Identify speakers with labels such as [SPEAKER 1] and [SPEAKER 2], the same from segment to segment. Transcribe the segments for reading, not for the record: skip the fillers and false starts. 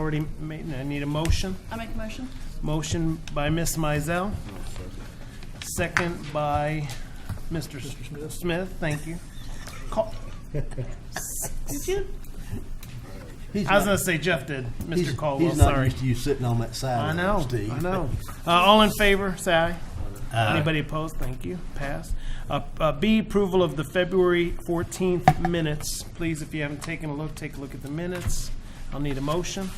[SPEAKER 1] already made. I need a motion.
[SPEAKER 2] I make a motion.
[SPEAKER 1] Motion by Ms. Mizell. Second by Mr. Smith. Thank you. Did you? I was going to say Jeff did. Mr. Caldwell,
[SPEAKER 3] He's not
[SPEAKER 1] sorry.
[SPEAKER 3] used to you sitting on that side.
[SPEAKER 1] I know.
[SPEAKER 3] Steve.
[SPEAKER 1] I know. All in favor, say aye. Anybody opposed? Thank you. Pass. B, approval of the February 14th minutes. Please, if you haven't taken a look, take a look at the minutes. I'll need a motion.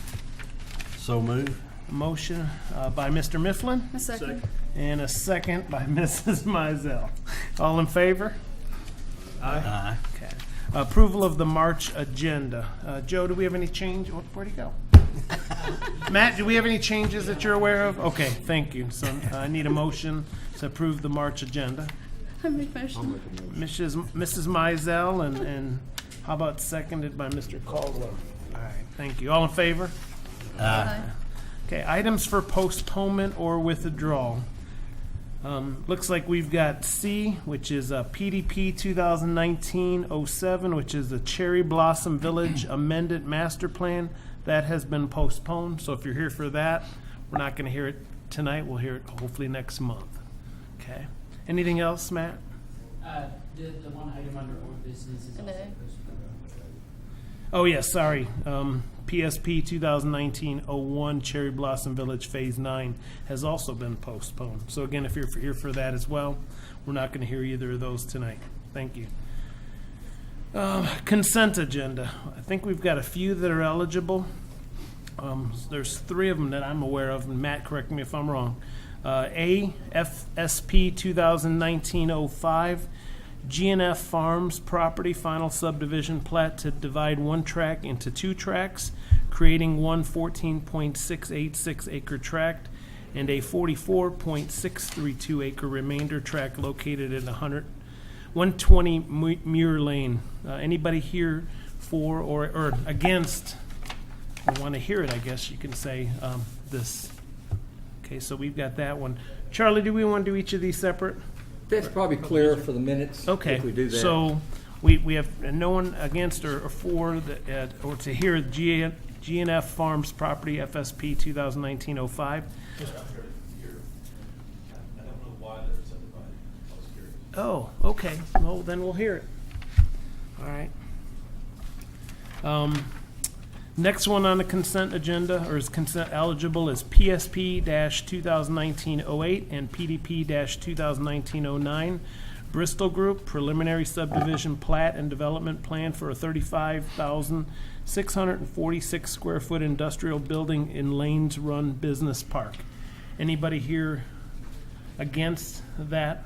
[SPEAKER 3] So move.
[SPEAKER 1] A motion by Mr. Mifflin.
[SPEAKER 2] A second.
[SPEAKER 1] And a second by Mrs. Mizell. All in favor?
[SPEAKER 3] Aye.
[SPEAKER 1] Okay. Approval of the March agenda. Joe, do we have any change? Where'd he go? Matt, do we have any changes that you're aware of? Okay, thank you. So I need a motion to approve the March agenda.
[SPEAKER 2] I make a motion.
[SPEAKER 1] Mrs. Mizell, and how about seconded by Mr. Caldwell? All right, thank you. All in favor?
[SPEAKER 2] Aye.
[SPEAKER 1] Okay, items for postponement or withdrawal. Looks like we've got C, which is a PDP 2019-07, which is the Cherry Blossom Village Amended Master Plan. That has been postponed, so if you're here for that, we're not going to hear it tonight. We'll hear it hopefully next month. Okay. Anything else, Matt?
[SPEAKER 4] The one item under old business is also postponed.
[SPEAKER 1] Oh, yes, sorry. PSP 2019-01 Cherry Blossom Village Phase 9 has also been postponed. So again, if you're here for that as well, we're not going to hear either of those tonight. Thank you. Consent agenda. I think we've got a few that are eligible. There's 3 of them that I'm aware of, and Matt, correct me if I'm wrong. A, FSP 2019-05, GNF Farms property final subdivision plat to divide one tract into 2 tracts, creating one 14.686 acre tract and a 44.632 acre remainder tract located at 120 Muir Lane. Anybody here for or against, or want to hear it, I guess you can say, this. Okay, so we've got that one. Charlie, do we want to do each of these separate?
[SPEAKER 5] That's probably clearer for the minutes
[SPEAKER 1] Okay,
[SPEAKER 5] if we do that.
[SPEAKER 1] so we have no one against or for the, or to hear GNF Farms property FSP 2019-05.
[SPEAKER 6] I don't know why they're subdivided. I was curious.
[SPEAKER 1] Oh, okay. Well, then we'll hear it. All right. Next one on the consent agenda, or is consent eligible, is PSP-2019-08 and PDP-2019-09. Bristol Group preliminary subdivision plat and development plan for a 35,646 square foot industrial building in Lanes Run Business Park. Anybody here against that?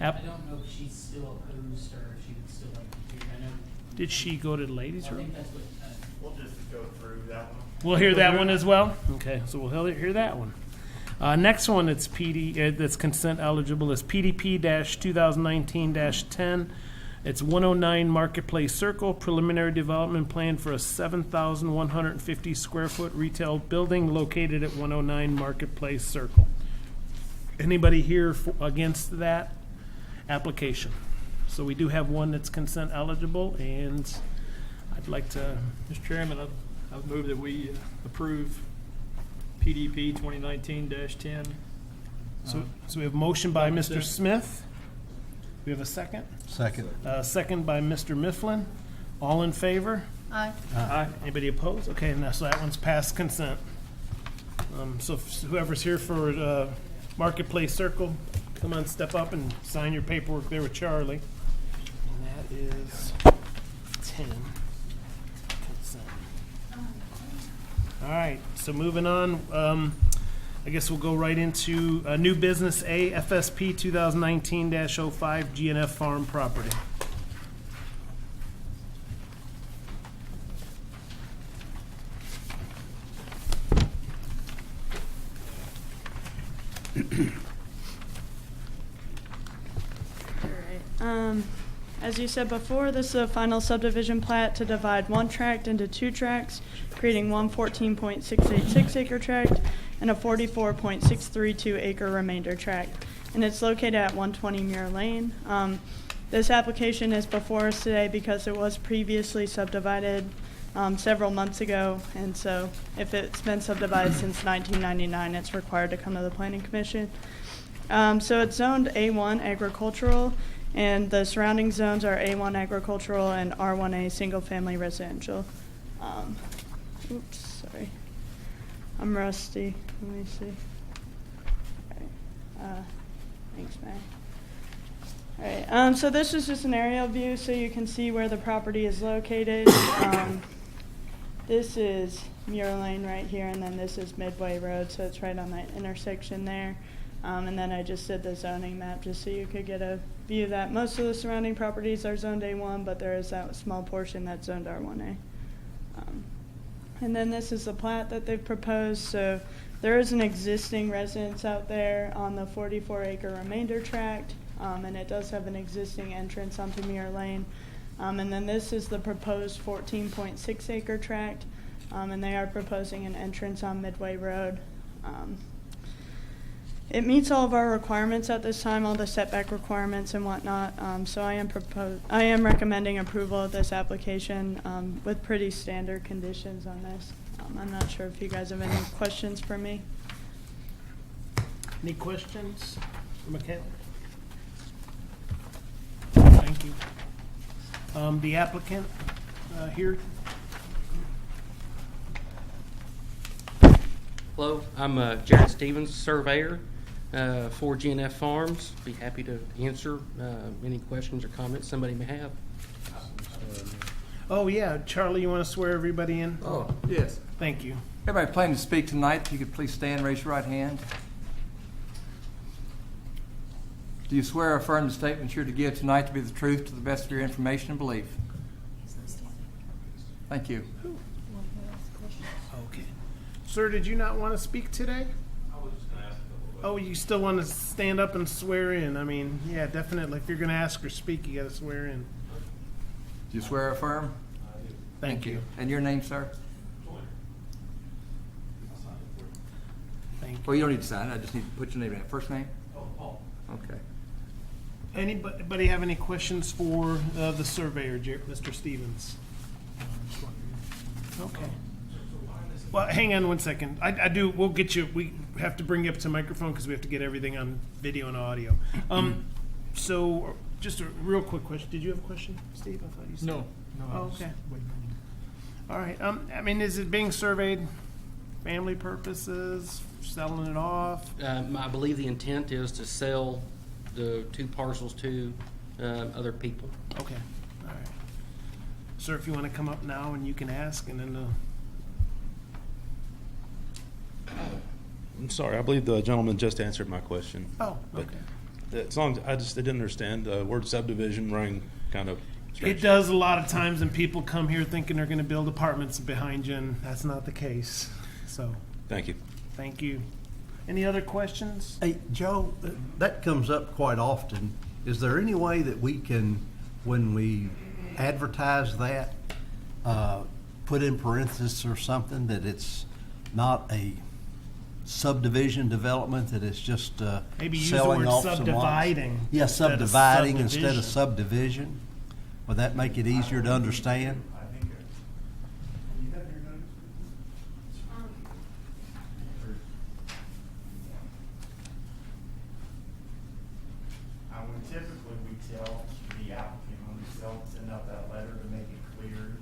[SPEAKER 4] I don't know if she's still opposed or if she would still like to hear. I know.
[SPEAKER 1] Did she go to the ladies'
[SPEAKER 4] I
[SPEAKER 1] room?
[SPEAKER 4] think that's what.
[SPEAKER 6] We'll just go through that one.
[SPEAKER 1] We'll hear that one as well? Okay, so we'll hear that one. Next one that's that's consent eligible is PDP-2019-10. It's 109 Marketplace Circle, preliminary development plan for a 7,150 square foot retail building located at 109 Marketplace Circle. Anybody here against that application? So we do have one that's consent eligible, and I'd like to.
[SPEAKER 7] Mr. Chairman, I would move that we approve PDP 2019-10.
[SPEAKER 1] So we have a motion by Mr. Smith. We have a second.
[SPEAKER 3] Second.
[SPEAKER 1] Second by Mr. Mifflin. All in favor?
[SPEAKER 2] Aye.
[SPEAKER 1] Aye. Anybody opposed? Okay, now, so that one's passed consent. So whoever's here for Marketplace Circle, come on, step up and sign your paperwork there with Charlie. And that is 10 consent. All right, so moving on, I guess we'll go right into new business A, FSP 2019-05 GNF Farm property.
[SPEAKER 8] As you said before, this is a final subdivision plat to divide one tract into 2 tracts, creating one 14.686 acre tract and a 44.632 acre remainder tract. And it's located at 120 Muir Lane. This application is before us today because it was previously subdivided several months ago, and so if it's been subdivided since 1999, it's required to come to the Planning Commission. So it's zoned A1 agricultural, and the surrounding zones are A1 agricultural and R1A single-family residential. Oops, sorry. I'm rusty. Let me see. Thanks, Matt. All right, so this is just an aerial view so you can see where the property is located. This is Muir Lane right here, and then this is Midway Road, so it's right on that intersection there. And then I just did the zoning map just so you could get a view of that. Most of the surrounding properties are zoned A1, but there is that small portion that's zoned R1A. And then this is the plat that they've proposed. So there is an existing residence out there on the 44-acre remainder tract, and it does have an existing entrance onto Muir Lane. And then this is the proposed 14.6-acre tract, and they are proposing an entrance on Midway Road. It meets all of our requirements at this time, all the setback requirements and whatnot. So I am recommending approval of this application with pretty standard conditions on this. I'm not sure if you guys have any questions for me.
[SPEAKER 1] Any questions for Michaela? Thank you. The applicant here.
[SPEAKER 9] Hello, I'm Jared Stevens, surveyor for GNF Farms. Be happy to answer any questions or comments somebody may have.
[SPEAKER 1] Oh, yeah, Charlie, you want to swear everybody in?
[SPEAKER 5] Oh, yes.
[SPEAKER 1] Thank you.
[SPEAKER 5] Everybody planning to speak tonight, if you could please stand, raise your right hand. Do you swear or affirm the statements you're to give tonight to be the truth to the best of your information and belief? Thank you.
[SPEAKER 1] Okay. Sir, did you not want to speak today?
[SPEAKER 6] I was just gonna ask a couple of
[SPEAKER 1] Oh, you still want to stand up and swear in? I mean, yeah, definitely. If you're going to ask or speak, you got to swear in.
[SPEAKER 5] Do you swear or affirm?
[SPEAKER 1] Thank you.
[SPEAKER 5] And your name, sir?
[SPEAKER 1] Thank you.
[SPEAKER 5] Well, you don't need to sign it. I just need to put your name in it. First name?
[SPEAKER 6] Paul.
[SPEAKER 5] Okay.
[SPEAKER 1] Anybody have any questions for the surveyor, Mr. Stevens? Okay. Well, hang on one second. I do. We'll get you. We have to bring you up to microphone because we have to get everything on video and audio. So, just a real quick question. Did you have a question, Steve? I thought you said.
[SPEAKER 7] No. I
[SPEAKER 1] Oh,
[SPEAKER 7] was
[SPEAKER 1] okay.
[SPEAKER 7] waiting on you.
[SPEAKER 1] All right. I mean, is it being surveyed family purposes, selling it off?
[SPEAKER 9] I believe the intent is to sell the two parcels to other people.
[SPEAKER 1] Okay. All right. Sir, if you want to come up now and you can ask, and then
[SPEAKER 10] I'm sorry, I believe the gentleman just answered my question.
[SPEAKER 1] oh,
[SPEAKER 10] But
[SPEAKER 1] okay.
[SPEAKER 10] as long as I didn't understand, the word subdivision rang kind of strange.
[SPEAKER 1] It does a lot of times, and people come here thinking they're going to build apartments behind you, and that's not the case. So,
[SPEAKER 10] Thank you.
[SPEAKER 1] thank you. Any other questions?
[SPEAKER 3] Hey, Joe, that comes up quite often. Is there any way that we can, when we advertise that, put in parentheses or something that it's not a subdivision development, that it's just
[SPEAKER 1] Maybe use the
[SPEAKER 3] selling
[SPEAKER 1] word
[SPEAKER 3] off some lots?
[SPEAKER 1] subdividing.
[SPEAKER 3] Yeah,
[SPEAKER 1] instead of
[SPEAKER 3] subdividing instead of
[SPEAKER 1] subdivision.
[SPEAKER 3] subdivision. Would that make it easier to understand?
[SPEAKER 6] I think you have your notice? When typically we tell the applicant when we send out that letter to make it clear,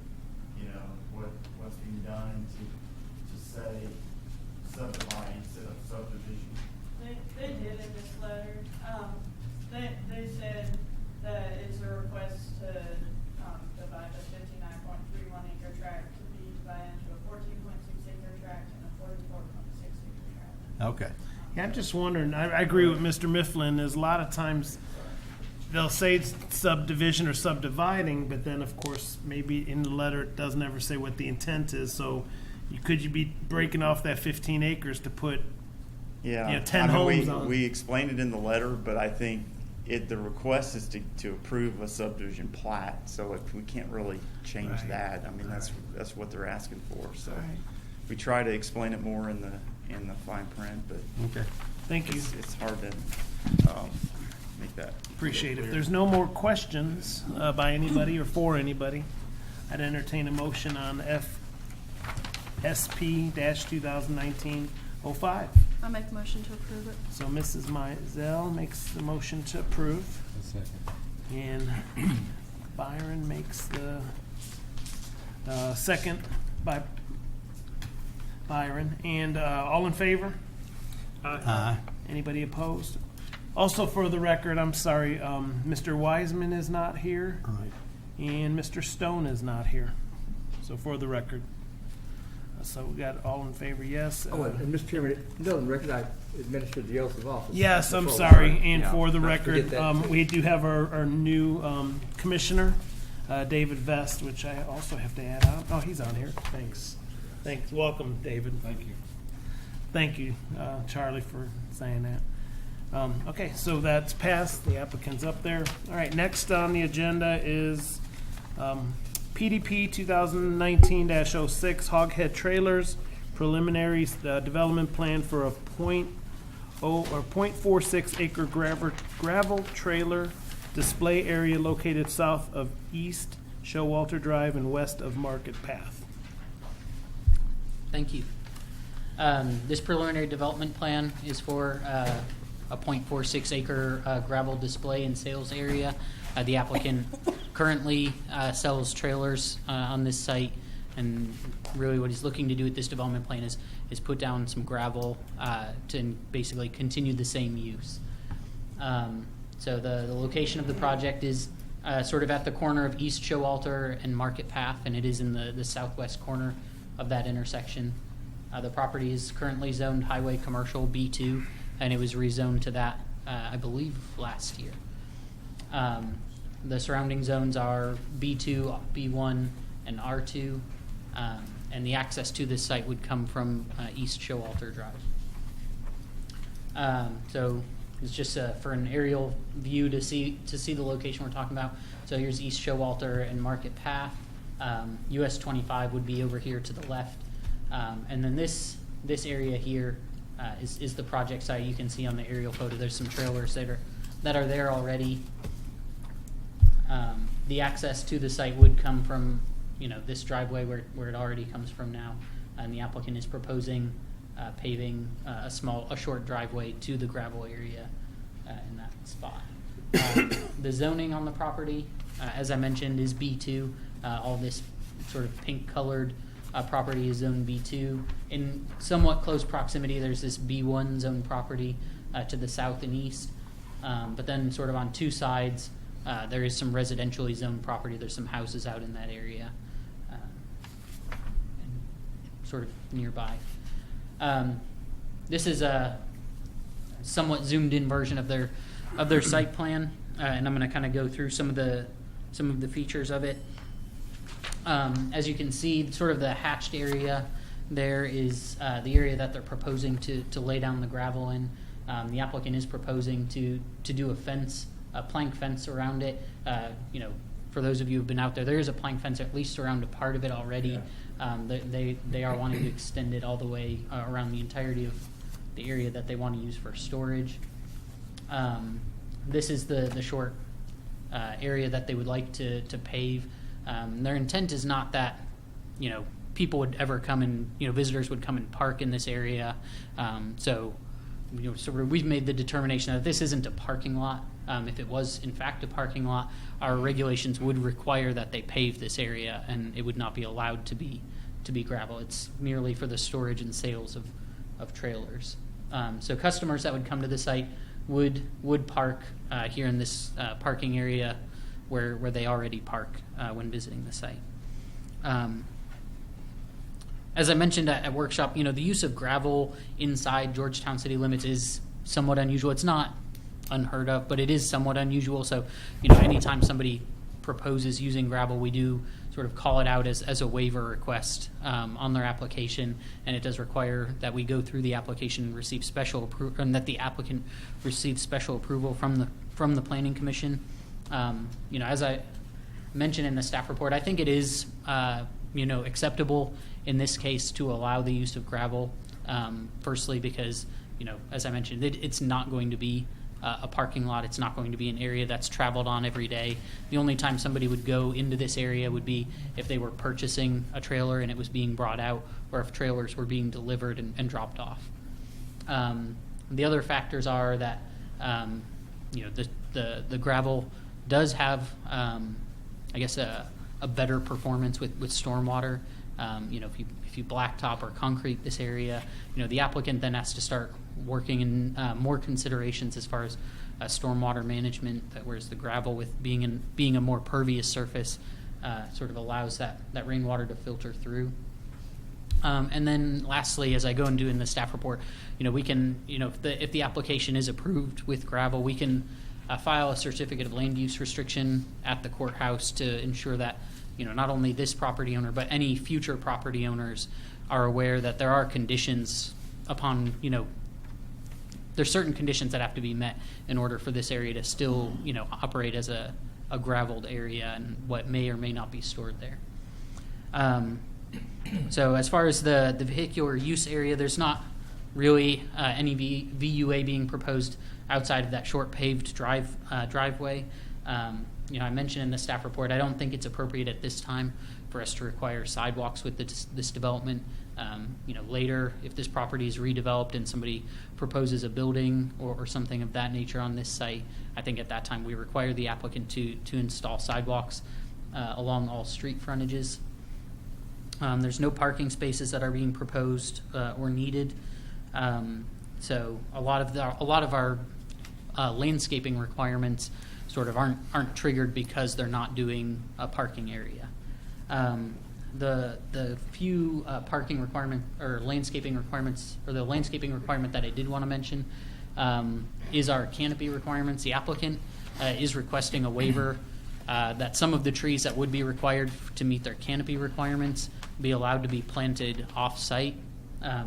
[SPEAKER 6] you know, what's being done to say subdivide instead of subdivision.
[SPEAKER 8] They did in this letter. They said that it's a request to divide the 59.31 acre tract to be divided into a 14.6 acre tract and a 44.6 acre tract.
[SPEAKER 3] Okay.
[SPEAKER 1] Yeah, I'm just wondering. I agree with Mr. Mifflin. There's a lot of times they'll say it's subdivision or subdividing, but then, of course, maybe in the letter it doesn't ever say what the intent is. So, could you be breaking off that 15 acres to put
[SPEAKER 11] Yeah,
[SPEAKER 1] 10 homes on?
[SPEAKER 11] we explained it in the letter, but I think the request is to approve a subdivision plat, so we can't really change
[SPEAKER 1] Right.
[SPEAKER 11] that. I mean, that's what they're asking for, so.
[SPEAKER 1] Right.
[SPEAKER 11] We try to explain it more in the fine print, but
[SPEAKER 3] Okay.
[SPEAKER 1] Thank you.
[SPEAKER 11] it's hard to, make that.
[SPEAKER 1] Appreciate it.
[SPEAKER 11] clear.
[SPEAKER 1] If there's no more questions by anybody or for anybody, I'd entertain a motion on FSP-2019-05.
[SPEAKER 2] I'll make a motion to approve it.
[SPEAKER 1] So Mrs. Mizell makes the motion to approve. And Byron makes the second by Byron. And all in favor?
[SPEAKER 3] Aye.
[SPEAKER 1] Anybody opposed? Also, for the record, I'm sorry, Mr. Wiseman is not here,
[SPEAKER 3] Right.
[SPEAKER 1] and Mr. Stone is not here. So for the record. So we got all in favor, yes.
[SPEAKER 5] and Mr. Chairman, no, the record, I administered the oath of office.
[SPEAKER 1] Yes, I'm
[SPEAKER 5] Before,
[SPEAKER 1] sorry,
[SPEAKER 5] right?
[SPEAKER 1] and
[SPEAKER 5] Yeah,
[SPEAKER 1] for the
[SPEAKER 5] not to forget
[SPEAKER 1] record,
[SPEAKER 5] that.
[SPEAKER 1] we do have our new commissioner, David Vest, which I also have to add on. Oh, he's on here, thanks. Thanks, welcome, David. Thank you. Thank you, Charlie, for saying that. Okay, so that's passed, the applicant's up there. All right, next on the agenda is PDP 2019-06 Hoghead Trailers, preliminary development plan for a 0.46 acre gravel trailer display area located south of East Showalter Drive and west of Market Path.
[SPEAKER 4] Thank you. This preliminary development plan is for a 0.46 acre gravel display and sales area. The applicant currently sells trailers on this site, and really what he's looking to do with this development plan is put down some gravel to basically continue the same use. So the location of the project is sort of at the corner of East Showalter and Market Path, and it is in the southwest corner of that intersection. The property is currently zoned highway commercial B2, and it was rezoned to that, I believe, last year. The surrounding zones are B2, B1, and R2, and the access to this site would come from East Showalter Drive. So it's just for an aerial view to see the location we're talking about. So here's East Showalter and Market Path. US 25 would be over here to the left. And then this area here is the project site. You can see on the aerial photo there's some trailers that are there already. The access to the site would come from this driveway where it already comes from now, and the applicant is proposing paving a short driveway to the gravel area in that spot. The zoning on the property, as I mentioned, is B2. All this sort of pink colored property is zone B2. In somewhat close proximity, there's this B1 zone property to the south and east. But then sort of on two sides, there is some residentially zoned property. There's some houses out in that area, and sort of nearby. This is a somewhat zoomed in version of their site plan, and I'm going to kind of go through some of the features of it. As you can see, sort of the hatched area there is the area that they're proposing to lay down the gravel in. The applicant is proposing to do a plank fence around it. For those of you who've been out there is a plank fence at least around a part of it already. They are wanting to extend it all the way around the entirety of the area that they want to use for storage. This is the short area that they would like to pave. Their intent is not that people would ever come and visitors would come and park in this area. So we've made the determination that this isn't a parking lot. If it was in fact a parking lot, our regulations would require that they pave this area, and it would not be allowed to be gravel. It's merely for the storage and sales of trailers. So customers that would come to the site would park here in this parking area where they already park when visiting the site. As I mentioned at workshop, the use of gravel inside Georgetown city limits is somewhat unusual. It's not unheard of, but it is somewhat unusual. So, anytime somebody proposes using gravel, we do sort of call it out as a waiver request on their application, and it does require that we go through the application and receive special approval, and that the applicant receives special approval from the Planning Commission. As I mentioned in the staff report, I think it is acceptable in this case to allow the use of gravel. Firstly, because as I mentioned, it's not going to be a parking lot. It's not going to be an area that's traveled on every day. The only time somebody would go into this area would be if they were purchasing a trailer and it was being brought out, or if trailers were being delivered and dropped off. The other factors are that the gravel does have, I guess, a better performance with stormwater. If you blacktop or concrete this area, the applicant then has to start working in more considerations as far as stormwater management. Whereas the gravel, with being a more pervious surface, sort of allows that rainwater to filter through. And then lastly, as I go and do in the staff report, we can, if the application is approved with gravel, we can file a certificate of land use restriction at the courthouse to ensure that, not only this property owner, but any future property owners are aware that there are conditions upon, there's certain conditions that have to be met in order for this area to still, operate as a graveled area and what may or may not be stored there. So as far as the vehicular use area, there's not really any VUA being proposed outside of that short paved driveway. I mentioned in the staff report, I don't think it's appropriate at this time for us to require sidewalks with this development. Later, if this property is redeveloped and somebody proposes a building or something of that nature on this site, I think at that time we require the applicant to install sidewalks along all street frontages. There's no parking spaces that are being proposed or needed. So a lot of our landscaping requirements sort of aren't triggered because they're not doing a parking area. The few parking requirement or landscaping requirements, or the landscaping requirement that I did want to mention, is our canopy requirements. The applicant is requesting a waiver that some of the trees that would be required to meet their canopy requirements be allowed to be planted off-site.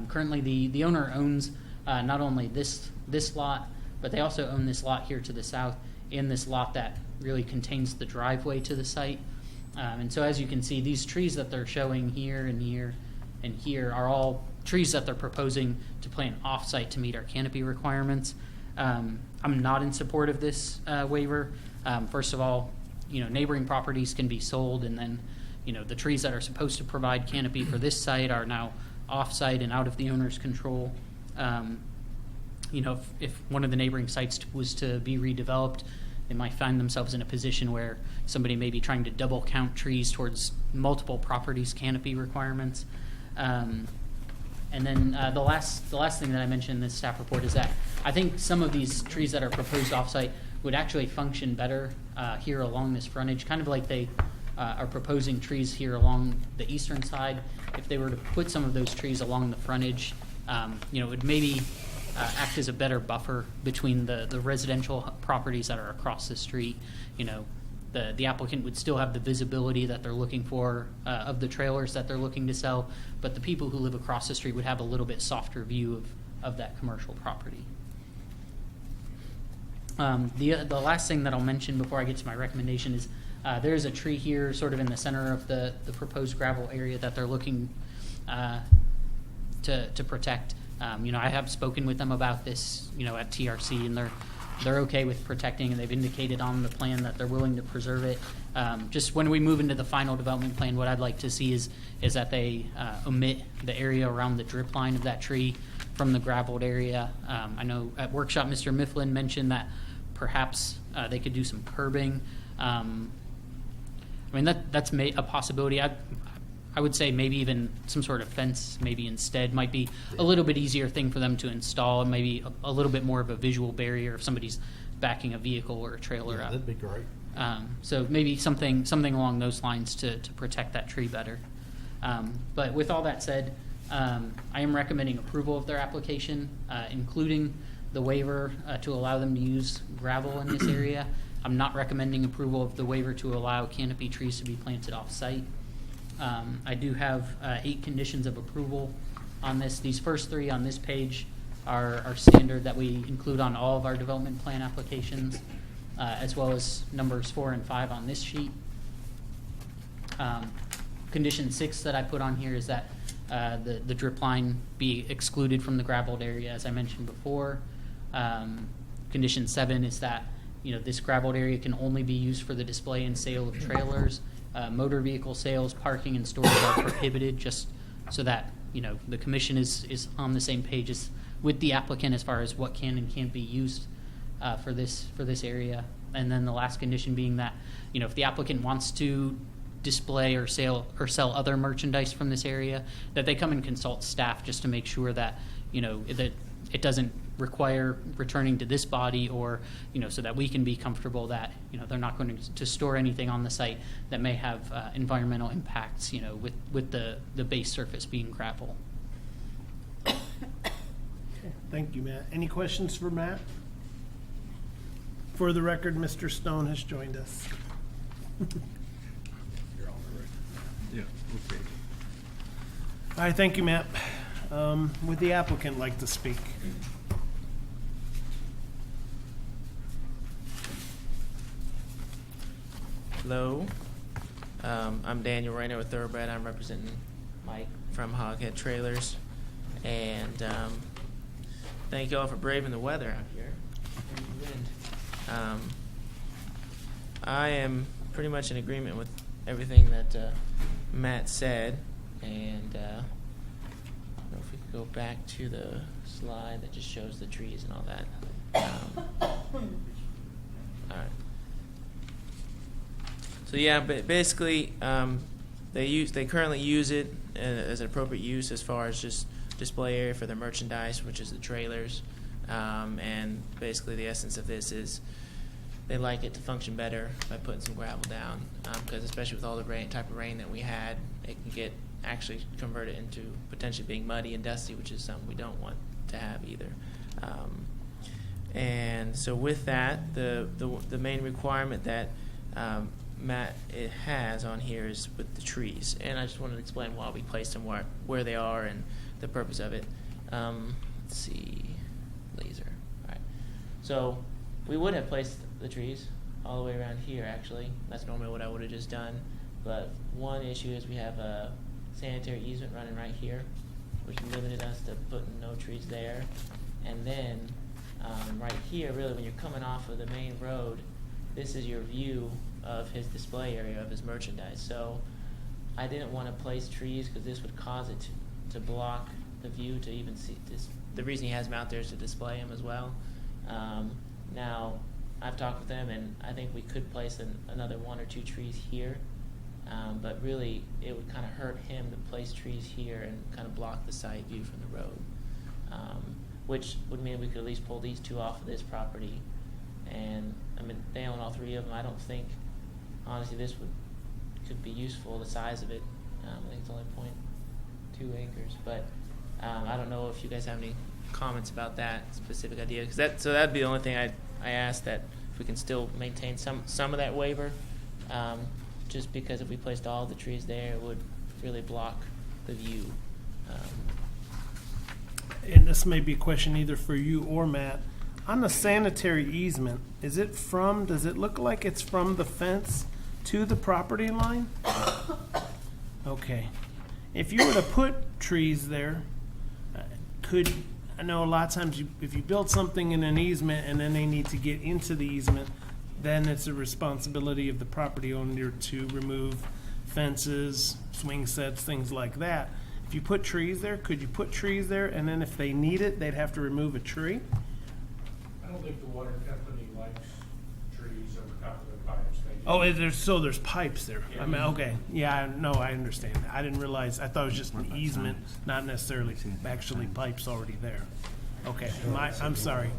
[SPEAKER 4] Currently, the owner owns not only this lot, but they also own this lot here to the south and this lot that really contains the driveway to the site. And so as you can see, these trees that they're showing here and here and here are all trees that they're proposing to plant off-site to meet our canopy requirements. I'm not in support of this waiver. First of all, neighboring properties can be sold, and then, the trees that are supposed to provide canopy for this site are now off-site and out of the owner's control. If one of the neighboring sites was to be redeveloped, they might find themselves in a position where somebody may be trying to double count trees towards multiple properties' canopy requirements. And then the last thing that I mentioned in this staff report is that I think some of these trees that are proposed offsite would actually function better here along this frontage, kind of like they are proposing trees here along the eastern side. If they were to put some of those trees along the frontage, it would maybe act as a better buffer between the residential properties that are across the street. The applicant would still have the visibility that they're looking for of the trailers that they're looking to sell, but the people who live across the street would have a little bit softer view of that commercial property. The last thing that I'll mention before I get to my recommendation is there's a tree here sort of in the center of the proposed gravel area that they're looking to protect. I have spoken with them about this, at TRC, and they're okay with protecting, and they've indicated on the plan that they're willing to preserve it. Just when we move into the final development plan, what I'd like to see is that they omit the area around the drip line of that tree from the graveled area. I know at workshop, Mr. Mifflin mentioned that perhaps they could do some curbing. That's a possibility. I would say maybe even some sort of fence maybe instead might be a little bit easier thing for them to install, and maybe a little bit more of a visual barrier if somebody's backing a vehicle or a trailer up.
[SPEAKER 3] That'd be great.
[SPEAKER 4] So maybe something along those lines to protect that tree better. But with all that said, I am recommending approval of their application, including the waiver to allow them to use gravel in this area. I'm not recommending approval of the waiver to allow canopy trees to be planted off-site. I do have 8 conditions of approval on this. These first 3 on this page are standard that we include on all of our development plan applications, as well as numbers 4 and 5 on this sheet. Condition 6 that I put on here is that the drip line be excluded from the graveled area, as I mentioned before. condition 7 is that, this gravelled area can only be used for the display and sale of trailers. Motor vehicle sales, parking, and storage are prohibited, just so that, the commission is on the same page as with the applicant as far as what can and can't be used for this area. And then the last condition being that, if the applicant wants to display or sell other merchandise from this area, that they come and consult staff just to make sure that, that it doesn't require returning to this body, or, so that we can be comfortable that, they're not going to store anything on the site that may have environmental impacts, with the base surface being gravel.
[SPEAKER 1] Okay, thank you, Matt. Any questions for Matt? For the record, Mr. Stone has joined us.
[SPEAKER 7] Yeah, okay.
[SPEAKER 1] All right, thank you, Matt. Would the applicant like to speak?
[SPEAKER 12] Hello, I'm Daniel Rayner with Thoroughbred. I'm representing Mike from Hoghead Trailers, and thank you all for braving the weather out here and the wind. I am pretty much in agreement with everything that Matt said, and I don't know if we could go back to the slide that just shows the trees and all that. All right. So yeah, but basically, they currently use it as an appropriate use as far as just display area for their merchandise, which is the trailers. And basically, the essence of this is they like it to function better by putting some gravel down, because especially with all the type of rain that we had, it can get actually converted into potentially being muddy and dusty, which is something we don't want to have either. And so with that, the main requirement that Matt has on here is with the trees, and I just wanted to explain why we placed them where they are and the purpose of it. Let's see, laser. All right, so we would have placed the trees all the way around here. Actually, that's normally what I would have just done. But one issue is we have a sanitary easement running right here, which limited us to putting no trees there. And then right here, really, when you're coming off of the main road, this is your view of his display area of his merchandise. So I didn't want to place trees because this would cause it to block the view to even see this. The reason he has them out there is to display them as well. Now, I've talked with them, and I think we could place another 1 or 2 trees here, but really it would kind of hurt him to place trees here and kind of block the side view from the road, which would mean we could at least pull these 2 off of this property. And I mean, they own all 3 of them. I don't think, honestly, this could be useful. The size of it, I think it's only 0.2 acres. But I don't know if you guys have any comments about that specific idea. Because that'd be the only thing I asked, that if we can still maintain some of that waiver. Just because if we placed all the trees there, it would really block the view.
[SPEAKER 1] And this may be a question either for you or Matt. On the sanitary easement, does it look like it's from the fence to the property line? Okay. If you were to put trees there, I know a lot of times if you build something in an easement and then they need to get into the easement, then it's a responsibility of the property owner to remove fences, swing sets, things like that. If you put trees there, could you put trees there, and then if they need it, they'd have to remove a tree?
[SPEAKER 13] I don't think the water company likes trees over top of the pipes.
[SPEAKER 1] There's pipes there.
[SPEAKER 13] Yeah.
[SPEAKER 1] I mean, okay, yeah, no, I understand. I didn't realize. I thought it was just an easement, not necessarily actually pipes already there. Okay, I'm sorry.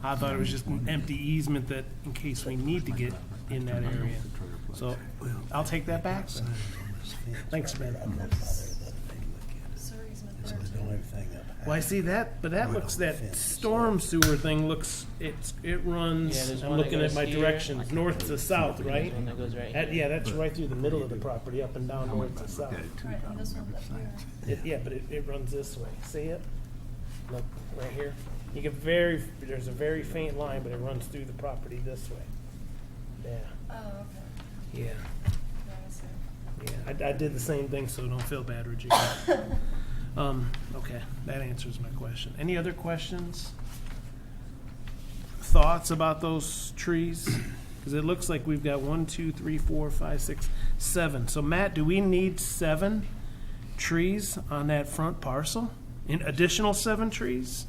[SPEAKER 1] I thought it was just an empty easement that in case we need to get in that area. So I'll take that back. Thanks, Ben. Well, I see that, but that storm sewer thing looks, it runs,
[SPEAKER 12] Yeah, there's
[SPEAKER 1] I'm
[SPEAKER 12] one that
[SPEAKER 1] looking at
[SPEAKER 12] goes
[SPEAKER 1] my
[SPEAKER 12] here.
[SPEAKER 1] directions, north to south, right?
[SPEAKER 12] One that goes right here.
[SPEAKER 1] Yeah, that's right through the middle of the property, up and down north to south.
[SPEAKER 2] Right, and this one's up here.
[SPEAKER 1] Yeah, but it runs this way. See it? Look, right here. There's a very faint line, but it runs through the property this way. Yeah,
[SPEAKER 2] Oh, okay.
[SPEAKER 1] yeah,
[SPEAKER 2] Yeah, I see.
[SPEAKER 1] yeah. I did the same thing, so don't feel bad, Reggie. Okay, that answers my question. Any other questions? thoughts about those trees? Because it looks like we've got 1, 2, 3, 4, 5, 6, 7. So Matt, do we need 7 trees on that front parcel? In additional 7 trees?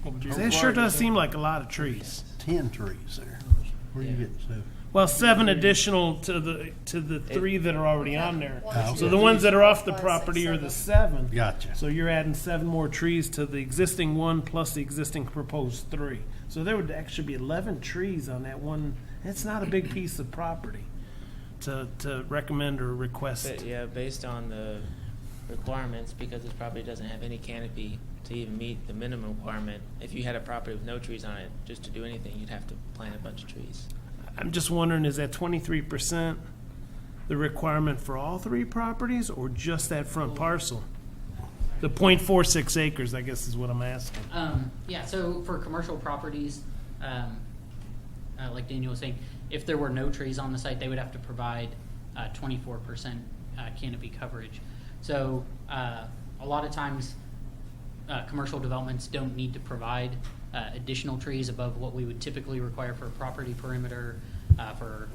[SPEAKER 7] What would be
[SPEAKER 1] 'Cause that sure
[SPEAKER 7] required
[SPEAKER 1] does
[SPEAKER 7] is-
[SPEAKER 1] seem like a lot of trees.
[SPEAKER 3] 10 trees there. Where you
[SPEAKER 12] Yeah.
[SPEAKER 3] getting 7?
[SPEAKER 1] Well, 7 additional to the 3 that are already on there.
[SPEAKER 3] Oh,
[SPEAKER 1] So
[SPEAKER 3] okay.
[SPEAKER 1] the ones that are off the
[SPEAKER 2] 5, 6,
[SPEAKER 1] property are the
[SPEAKER 2] 7.
[SPEAKER 1] 7.
[SPEAKER 3] Gotcha.
[SPEAKER 1] So you're adding 7 more trees to the existing 1 plus the existing proposed 3. So there would actually be 11 trees on that one. It's not a big piece of property to recommend or request.
[SPEAKER 12] But yeah, based on the requirements, because this property doesn't have any canopy to even meet the minimum requirement, if you had a property with no trees on it, just to do anything, you'd have to plant a bunch of trees.
[SPEAKER 1] I'm just wondering, is that 23% the requirement for all 3 properties or just that front parcel? The 0.46 acres, I guess is what I'm asking.
[SPEAKER 4] Yeah, so for commercial properties, like Daniel was saying, if there were no trees on the site, they would have to provide 24% canopy coverage. So a lot of times, commercial developments don't need to provide additional trees above what we would typically require for a property perimeter, for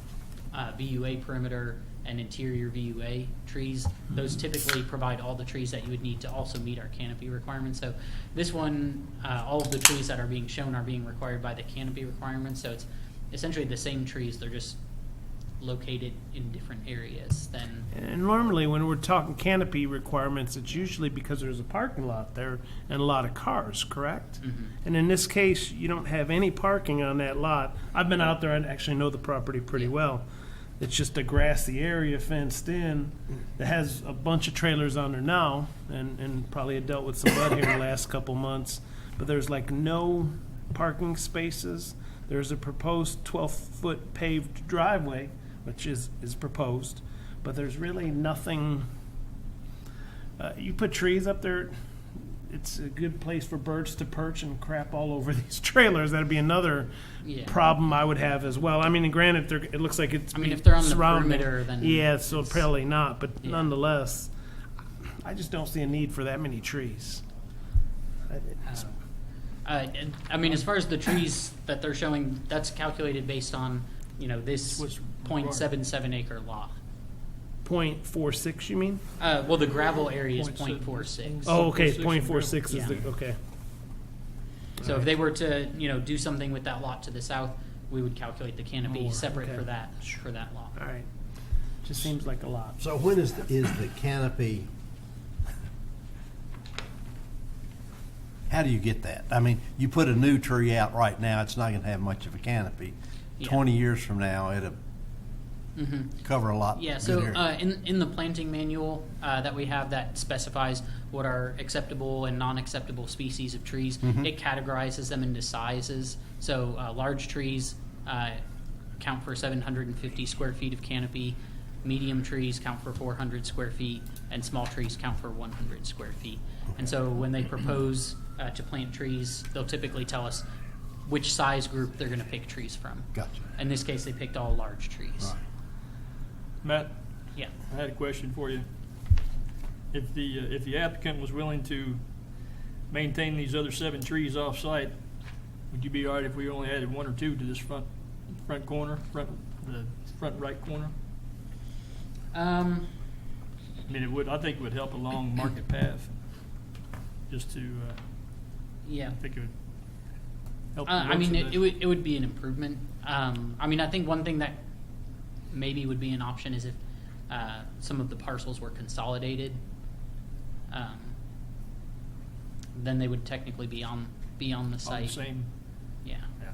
[SPEAKER 4] VUA perimeter, and interior VUA trees. Those typically provide all the trees that you would need to also meet our canopy requirements. So this one, all of the trees that are being shown are being required by the canopy requirements. So it's essentially the same trees, they're just located in different areas than.
[SPEAKER 1] And normally, when we're talking canopy requirements, it's usually because there's a parking lot there and a lot of cars, correct?
[SPEAKER 4] Mhm.
[SPEAKER 1] And in this case, you don't have any parking on that lot. I've been out there and actually know the property pretty well. It's just a grassy area fenced in that has a bunch of trailers on there now, and probably had dealt with some mud here the last couple months. But there's like no parking spaces. There's a proposed 12-foot paved driveway, which is proposed, but there's really nothing. You put trees up there, it's a good place for birds to perch and crap all over these trailers. That'd be another
[SPEAKER 4] Yeah.
[SPEAKER 1] problem I would have as well. I mean, and granted, it looks like it's.
[SPEAKER 4] I mean, if they're on the
[SPEAKER 1] surrounding-
[SPEAKER 4] perimeter, then
[SPEAKER 1] Yeah, so
[SPEAKER 4] it's-
[SPEAKER 1] probably not, but
[SPEAKER 4] Yeah.
[SPEAKER 1] nonetheless, I just don't see a need for that many trees.
[SPEAKER 4] And, I mean, as far as the trees that they're showing, that's calculated based on, this
[SPEAKER 7] What's
[SPEAKER 4] 0.77 acre lot.
[SPEAKER 1] 0.46, you mean?
[SPEAKER 4] Well, the gravel area is
[SPEAKER 7] 0.7.
[SPEAKER 4] 0.46.
[SPEAKER 1] Oh, okay,
[SPEAKER 7] 0.46
[SPEAKER 1] 0.46 is
[SPEAKER 4] Yeah.
[SPEAKER 1] the, okay.
[SPEAKER 4] So if they were to, do something with that lot to the south, we would calculate the canopy
[SPEAKER 1] More,
[SPEAKER 4] separate
[SPEAKER 1] okay.
[SPEAKER 4] for that lot.
[SPEAKER 1] All right. Just seems like a lot.
[SPEAKER 3] So when is the canopy, how do you get that? I mean, you put a new tree out right now, it's not gonna have much of a canopy.
[SPEAKER 4] Yeah.
[SPEAKER 3] 20 years from now, it'll
[SPEAKER 4] Mhm.
[SPEAKER 3] cover a lot.
[SPEAKER 4] Yeah,
[SPEAKER 3] good
[SPEAKER 4] so
[SPEAKER 3] area.
[SPEAKER 4] in the planting manual that we have that specifies what are acceptable and non-acceptable species of trees, it categorizes them into sizes. So large trees count for 750 square feet of canopy, medium trees count for 400 square feet, and small trees count for 100 square feet. And so when they propose to plant trees, they'll typically tell us which size group they're going to pick trees from.
[SPEAKER 3] Gotcha.
[SPEAKER 4] In this case, they picked all large trees.
[SPEAKER 3] Right.
[SPEAKER 7] Matt,
[SPEAKER 4] Yeah.
[SPEAKER 7] I had a question for you. If the applicant was willing to maintain these other 7 trees off-site, would you be all right if we only added 1 or 2 to this front corner, the front right corner? I mean, I think it would help along Market Path, just to,
[SPEAKER 4] Yeah.
[SPEAKER 7] I think it would help. the
[SPEAKER 4] I mean,
[SPEAKER 7] looks of
[SPEAKER 4] it would be an improvement. I mean, I think one thing that maybe would be an option is if some of the parcels were consolidated. Then they would technically be on the
[SPEAKER 7] on
[SPEAKER 4] site.
[SPEAKER 7] the same,
[SPEAKER 4] Yeah.
[SPEAKER 7] yeah.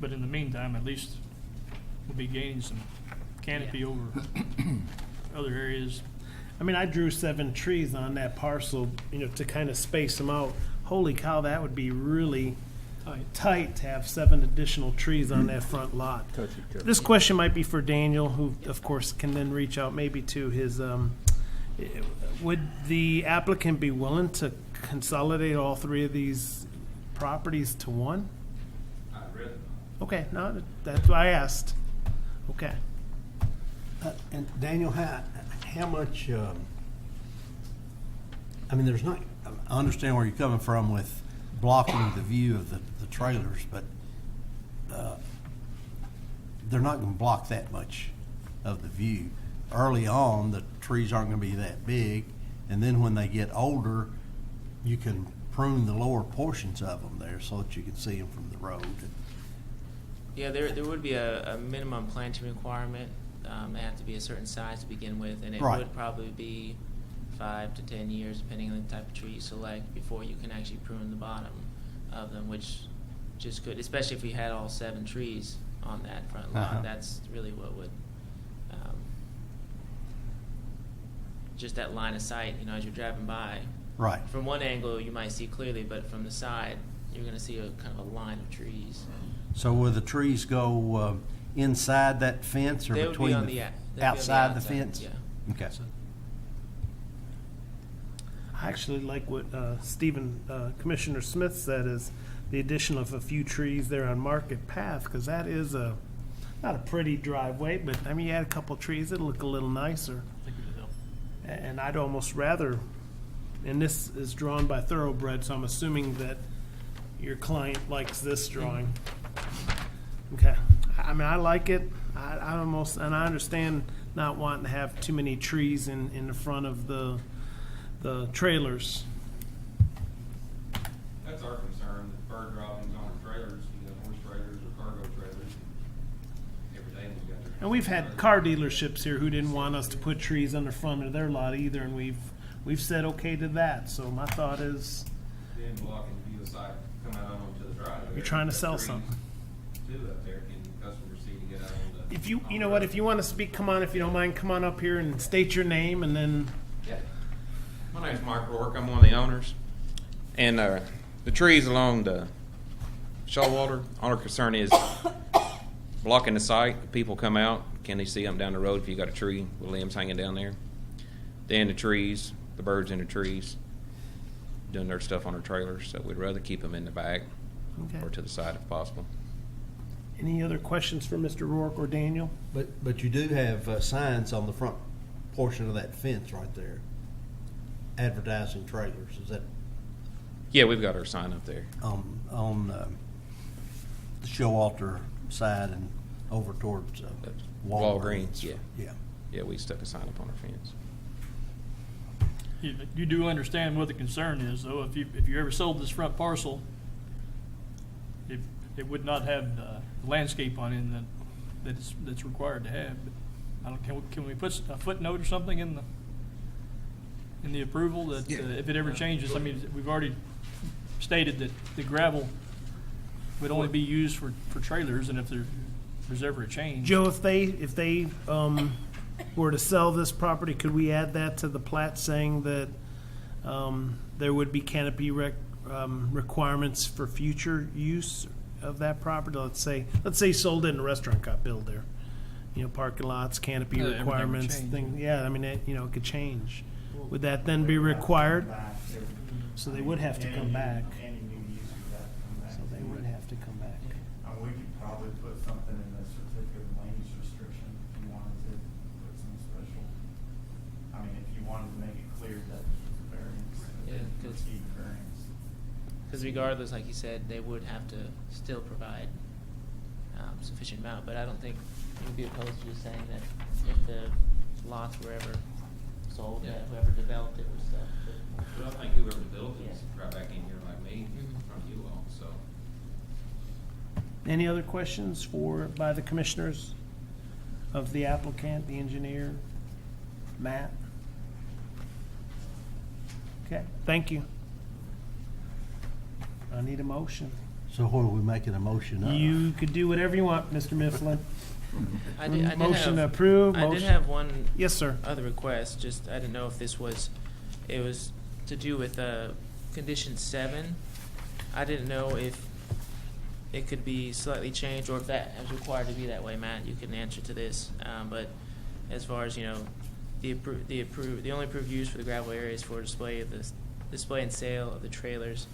[SPEAKER 7] But in the meantime, at least we'll be gaining some canopy over other areas.
[SPEAKER 1] I mean, I drew 7 trees on that parcel, to kind of space them out. Holy cow, that would be really tight to have 7 additional trees on that front lot. This question might be for Daniel, who, of course, can then reach out maybe to his, would the applicant be willing to consolidate all 3 of these properties to one? Okay, no, that's what I asked. Okay.
[SPEAKER 3] And Daniel, how much, I mean, there's not, I understand where you're coming from with blocking the view of the the trailers, but they're not going to block that much of the view. Early on, the trees aren't going to be that big, and then when they get older, you can prune the lower portions of them there so that you can see them from the road.
[SPEAKER 12] Yeah, there would be a minimum planting requirement. They have to be a certain size to begin with, and it
[SPEAKER 3] Right.
[SPEAKER 12] would probably be 5 to 10 years, depending on the type of tree you select, before you can actually prune the bottom of them, which just could, especially if we had all 7 trees on that front lawn.
[SPEAKER 3] Uh-huh.
[SPEAKER 12] That's really what would, just that line of sight, as you're driving by.
[SPEAKER 3] Right.
[SPEAKER 12] From one angle, you might see clearly, but from the side, you're going to see a kind of a line of trees.
[SPEAKER 3] So will the trees go inside that fence or
[SPEAKER 12] They would be
[SPEAKER 3] between
[SPEAKER 12] on the
[SPEAKER 3] outside the
[SPEAKER 12] outside,
[SPEAKER 3] fence?
[SPEAKER 12] yeah.
[SPEAKER 3] Okay.
[SPEAKER 1] I actually like what Commissioner Smith said, is the addition of a few trees there on Market Path, because that is not a pretty driveway, but I mean, you add a couple trees, it'll look a little nicer.
[SPEAKER 7] I think it would help.
[SPEAKER 1] And I'd almost rather, and this is drawn by Thoroughbred, so I'm assuming that your client likes this drawing. Okay, I mean, I like it. I almost, and I understand not wanting to have too many trees in the front of the trailers.
[SPEAKER 14] That's our concern, that bird droppings on our trailers, horse trailers or cargo trailers. Every day we've got their.
[SPEAKER 1] And we've had car dealerships here who didn't want us to put trees on the front of their lot either, and we've said okay to that. So my thought is,
[SPEAKER 14] Then blocking the view of sight, come out onto the driveway.
[SPEAKER 1] you're trying to
[SPEAKER 14] Got
[SPEAKER 1] sell
[SPEAKER 14] trees
[SPEAKER 1] something.
[SPEAKER 14] Too up there, can customers see to get out on the.
[SPEAKER 1] If you know what, if you want to speak, come on. If you don't mind, come on up here and state your name, and then.
[SPEAKER 14] Yeah.
[SPEAKER 15] My name's Mike Rourke. I'm one of the owners. And the trees along the Showalter, our concern is blocking the sight. People come out, can they see them down the road if you got a tree with limbs hanging down there? Then the trees, the birds in the trees, doing their stuff on their trailers. So we'd rather keep them in the back
[SPEAKER 1] Okay.
[SPEAKER 15] or to the side if possible.
[SPEAKER 1] Any other questions for Mr. Rourke or Daniel?
[SPEAKER 3] But you do have signs on the front portion of that fence right there, advertising trailers. Is that
[SPEAKER 15] Yeah, we've got our sign up there.
[SPEAKER 3] on the Showalter side and over towards
[SPEAKER 15] Walgreens, yeah.
[SPEAKER 3] Yeah.
[SPEAKER 15] Yeah, we stuck a sign up on our fence.
[SPEAKER 7] You do understand what the concern is, though. If you ever sold this front parcel, it would not have the landscape on it that's required to have. But can we put a footnote or something in the approval that if it ever changes? I mean, we've already stated that the gravel would only be used for trailers, and if there's ever a change.
[SPEAKER 1] Joe, if they were to sell this property, could we add that to the plat saying that there would be canopy requirements for future use of that property? Let's say sold it and a restaurant got built there. Parking lots, canopy
[SPEAKER 7] Everything would
[SPEAKER 1] requirements,
[SPEAKER 7] change.
[SPEAKER 1] thing. Yeah, I mean, it could change. Would that then be required? So they would have to come back.
[SPEAKER 6] Any new use would have to come back.
[SPEAKER 1] So they would have to come back.
[SPEAKER 6] We could probably put something in the certificate of land use restriction if you wanted to put some special. I mean, if you wanted to make it clear that this was a variance,
[SPEAKER 12] Yeah,
[SPEAKER 6] it
[SPEAKER 12] 'cause-
[SPEAKER 6] would be variance.
[SPEAKER 12] Because regardless, like you said, they would have to still provide sufficient amount. But I don't think you would be opposed to just saying that if the lots were ever sold, that whoever developed it was stuff.
[SPEAKER 14] But I think whoever built it is
[SPEAKER 12] Yeah.
[SPEAKER 14] right back in here like me,
[SPEAKER 12] Mhm.
[SPEAKER 14] from you all, so.
[SPEAKER 1] Any other questions by the commissioners of the applicant, the engineer, Matt? Okay, thank you. I need a motion.
[SPEAKER 3] So what are we making a motion of?
[SPEAKER 1] You could do whatever you want, Mr. Mifflin.
[SPEAKER 12] I did
[SPEAKER 1] Motion
[SPEAKER 12] have,
[SPEAKER 1] approved.
[SPEAKER 12] I did
[SPEAKER 1] motion-
[SPEAKER 12] have one
[SPEAKER 1] Yes, sir.
[SPEAKER 12] other request. Just I didn't know if it was to do with condition 7. I didn't know if it could be slightly changed or if that is required to be that way. Matt, you can answer to this. But as far as the only approved use for the gravel area is for display and sale of the trailers,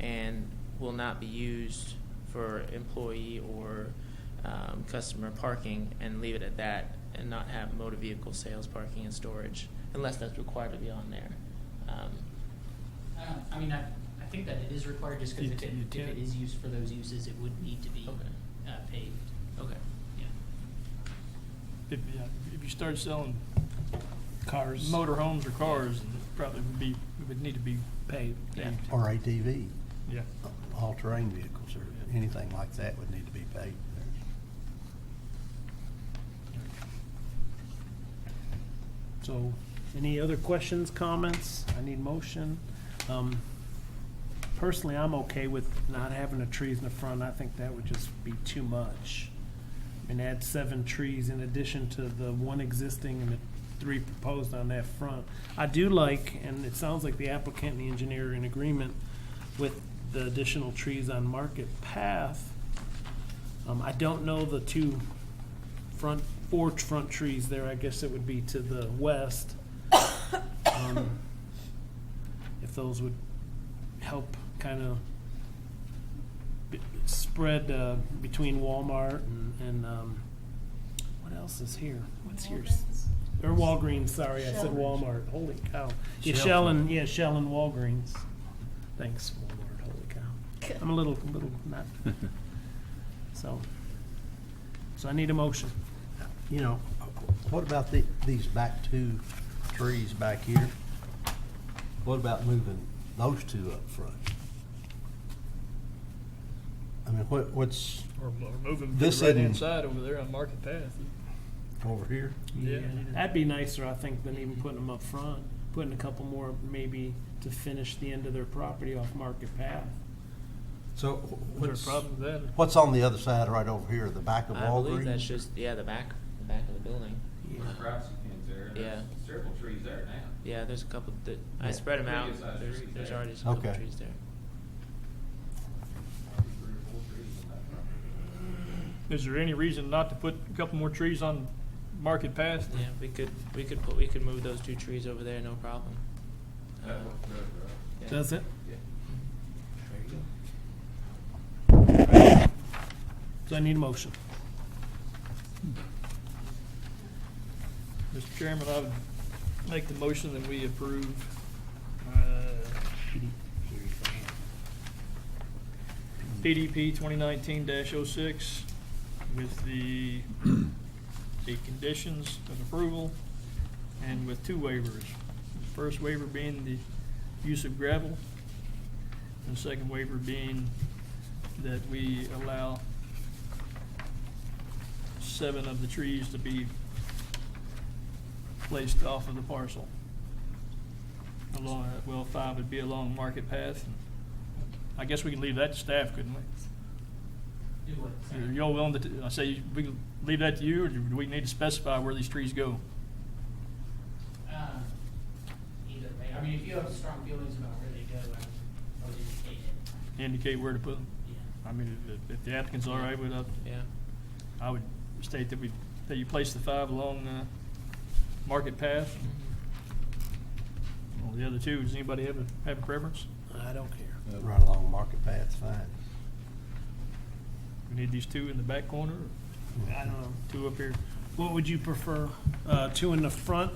[SPEAKER 12] and will not be used for employee or customer parking, and leave it at that, and not have motor vehicle sales, parking, and storage, unless that's required to be on there.
[SPEAKER 4] I think that it is required just because if it is used for those uses, it would need to be paved.
[SPEAKER 12] Okay.
[SPEAKER 4] Yeah.
[SPEAKER 7] If you start selling
[SPEAKER 1] Cars.
[SPEAKER 7] motorhomes or cars, it probably would need to be
[SPEAKER 1] Paved.
[SPEAKER 7] paved.
[SPEAKER 3] Or ATV,
[SPEAKER 7] Yeah.
[SPEAKER 3] all-terrain vehicles or anything like that would need to be paved.
[SPEAKER 1] So, any other questions, comments? I need motion. Personally, I'm okay with not having the trees in the front. I think that would just be too much. And add 7 trees in addition to the 1 existing and the 3 proposed on that front. I do like, and it sounds like the applicant and the engineer are in agreement with the additional trees on Market Path. I don't know the 2 4 front trees there. I guess it would be to the west. If those would help kind of spread between Walmart and what else is here? What's here? Or Walgreens, sorry, I said Walmart. Holy cow. Yeah, Shell and Walgreens. Thanks, Walmart. Holy cow. I'm a little not. So I need a motion.
[SPEAKER 3] You know, what about these back 2 trees back here? What about moving those 2 up front? I mean, what's
[SPEAKER 7] Or moving to
[SPEAKER 3] This
[SPEAKER 7] the right-hand
[SPEAKER 3] isn't-
[SPEAKER 7] side over there on Market Path.
[SPEAKER 3] over here?
[SPEAKER 7] Yeah.
[SPEAKER 1] That'd be nicer, I think, than even putting them up front. Putting a couple more maybe to finish the end of their property off Market Path.
[SPEAKER 3] So
[SPEAKER 7] Is there a problem with that?
[SPEAKER 3] what's on the other side right over here, the back of
[SPEAKER 12] I believe
[SPEAKER 3] Walgreens?
[SPEAKER 12] that's just, the back of the building.
[SPEAKER 1] Yeah.
[SPEAKER 14] Privacy fence there.
[SPEAKER 12] Yeah.
[SPEAKER 14] There's several trees there now.
[SPEAKER 12] Yeah, there's a couple that, I
[SPEAKER 3] Yeah.
[SPEAKER 12] spread them out.
[SPEAKER 14] Pretty good-sized
[SPEAKER 12] There's
[SPEAKER 14] trees there.
[SPEAKER 12] already some couple
[SPEAKER 3] Okay.
[SPEAKER 12] trees there.
[SPEAKER 14] Probably 3 or 4 trees on that property.
[SPEAKER 7] Is there any reason not to put a couple more trees on Market Path?
[SPEAKER 12] Yeah, we could move those 2 trees over there, no problem.
[SPEAKER 14] That works better for us.
[SPEAKER 12] Yeah.
[SPEAKER 1] Does it?
[SPEAKER 14] Yeah.
[SPEAKER 12] There you go.
[SPEAKER 1] So I need a motion.
[SPEAKER 7] Mr. Chairman, I would make the motion that we approve PDP 2019-06 with the conditions of approval and with 2 waivers. The first waiver being the use of gravel, and the second waiver being that we allow 7 of the trees to be placed off of the parcel. Along, well, 5 would be along Market Path. I guess we could leave that to staff, couldn't we?
[SPEAKER 4] Do what?
[SPEAKER 7] Are y'all willing to, I say, we can leave that to you, or do we need to specify where these trees go?
[SPEAKER 4] Either way. I mean, if you have strong feelings about where they go, I would indicate it.
[SPEAKER 7] Indicate where to put them?
[SPEAKER 4] Yeah.
[SPEAKER 7] I mean, if the applicant's all right with it,
[SPEAKER 12] Yeah.
[SPEAKER 7] I would state that you place the 5 along Market Path. Well, the other 2, does anybody have a preference?
[SPEAKER 1] I don't care.
[SPEAKER 3] Right along Market Path's fine.
[SPEAKER 7] We need these 2 in the back corner,
[SPEAKER 1] I don't know.
[SPEAKER 7] 2 up here?
[SPEAKER 1] What would you prefer? 2 in the front,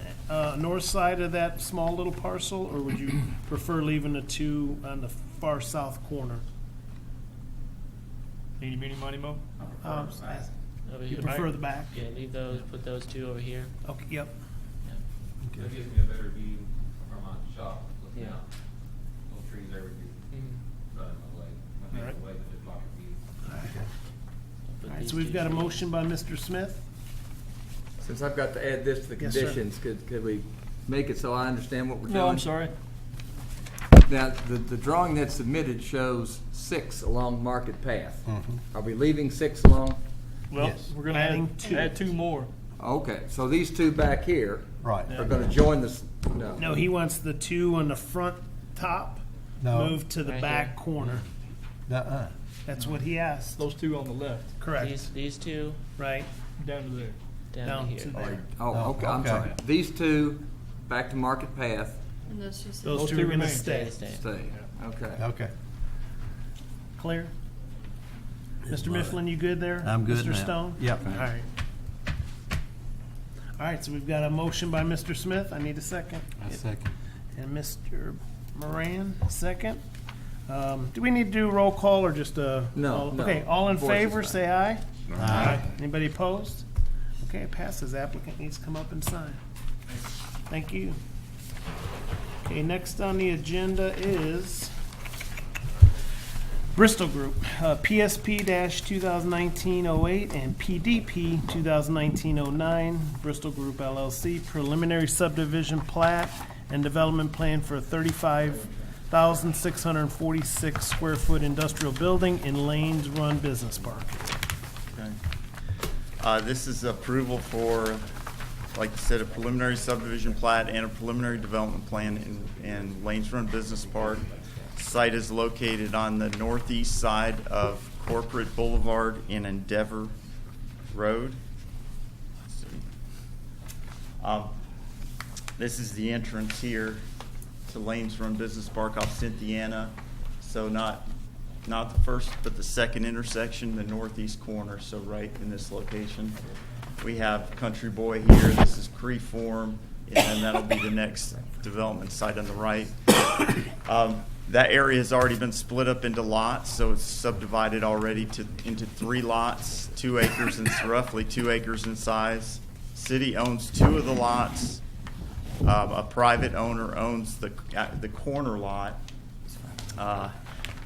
[SPEAKER 1] north side of that small little parcel, or would you prefer leaving the 2 on the far south corner?
[SPEAKER 7] Eeny, meeny, miny, mo?
[SPEAKER 12] Over
[SPEAKER 1] You
[SPEAKER 12] here.
[SPEAKER 1] prefer the back?
[SPEAKER 12] Yeah, leave those, put those 2 over here.
[SPEAKER 1] Okay, yep.
[SPEAKER 14] That gives me a better view from my shop, looking
[SPEAKER 12] Yeah.
[SPEAKER 14] out. Little trees there would be running my way.
[SPEAKER 7] All right.
[SPEAKER 14] My way that just block your view.
[SPEAKER 12] Put
[SPEAKER 1] All right,
[SPEAKER 12] these
[SPEAKER 1] so we've
[SPEAKER 12] 2
[SPEAKER 1] got a
[SPEAKER 12] trees.
[SPEAKER 1] motion by Mr. Smith.
[SPEAKER 5] Since I've got to add this to the
[SPEAKER 1] Yes, sir.
[SPEAKER 5] conditions, could we make it so I understand what we're doing?
[SPEAKER 7] No, I'm sorry.
[SPEAKER 5] Now, the drawing that's submitted shows 6 along Market Path. Are we leaving 6 along?
[SPEAKER 7] Well,
[SPEAKER 3] Yes.
[SPEAKER 7] we're gonna
[SPEAKER 1] Adding 2.
[SPEAKER 7] add 2 more.
[SPEAKER 5] Okay, so these 2 back here
[SPEAKER 3] Right.
[SPEAKER 5] are gonna join this, no.
[SPEAKER 1] No, he wants the 2 on the front top
[SPEAKER 3] No.
[SPEAKER 1] moved to the
[SPEAKER 12] Right
[SPEAKER 1] back
[SPEAKER 12] here.
[SPEAKER 1] corner.
[SPEAKER 3] Nuh-uh.
[SPEAKER 1] That's what he asked.
[SPEAKER 7] Those 2 on the left,
[SPEAKER 1] Correct,
[SPEAKER 12] These 2
[SPEAKER 1] right?
[SPEAKER 7] down to there.
[SPEAKER 12] down
[SPEAKER 1] Down
[SPEAKER 12] to
[SPEAKER 1] to
[SPEAKER 12] here.
[SPEAKER 1] there.
[SPEAKER 5] Oh, okay, I'm
[SPEAKER 3] Okay.
[SPEAKER 5] sorry. These 2 back to Market Path,
[SPEAKER 2] And those just.
[SPEAKER 1] Those
[SPEAKER 7] Those
[SPEAKER 1] 2
[SPEAKER 7] two
[SPEAKER 1] are gonna
[SPEAKER 7] remain.
[SPEAKER 1] stay.
[SPEAKER 12] Stay.
[SPEAKER 5] stay, okay.
[SPEAKER 3] Okay.
[SPEAKER 1] Clear? Mr. Mifflin, you good there?
[SPEAKER 3] I'm good
[SPEAKER 1] Mr.
[SPEAKER 3] now.
[SPEAKER 1] Stone?
[SPEAKER 3] Yep.
[SPEAKER 1] All right. All right, so we've got a motion by Mr. Smith. I need a second.
[SPEAKER 10] I second.
[SPEAKER 1] And Mr. Moran, second. Do we need to do a roll call or just a?
[SPEAKER 5] No, no.
[SPEAKER 1] Okay, all in
[SPEAKER 5] Voice is
[SPEAKER 1] favor,
[SPEAKER 5] fine.
[SPEAKER 1] say aye.
[SPEAKER 3] Aye.
[SPEAKER 1] Anybody opposed? Okay, it passes. Applicant needs to come up and sign. Thank you. Okay, next on the agenda is Bristol Group, PSP-2019-08 and PDP 2019-09, Bristol Group LLC, preliminary subdivision plat and development plan for a 35,646 square foot industrial building in Lanes Run Business Park.
[SPEAKER 11] Okay. This is approval for, like you said, a preliminary subdivision plat and a preliminary development plan in Lanes Run Business Park. Site is located on the northeast side of Corporate Boulevard and Endeavor Road. Let's see. This is the entrance here to Lanes Run Business Park off Cynthiana. So not the first, but the second intersection, the northeast corner, so right in this location. We have Country Boy here, this is Creeform, and then that'll be the next development site on the right. That area has already been split up into lots, so it's subdivided already into 3 lots, 2 acres and roughly 2 acres in size. City owns 2 of the lots. A private owner owns the corner lot.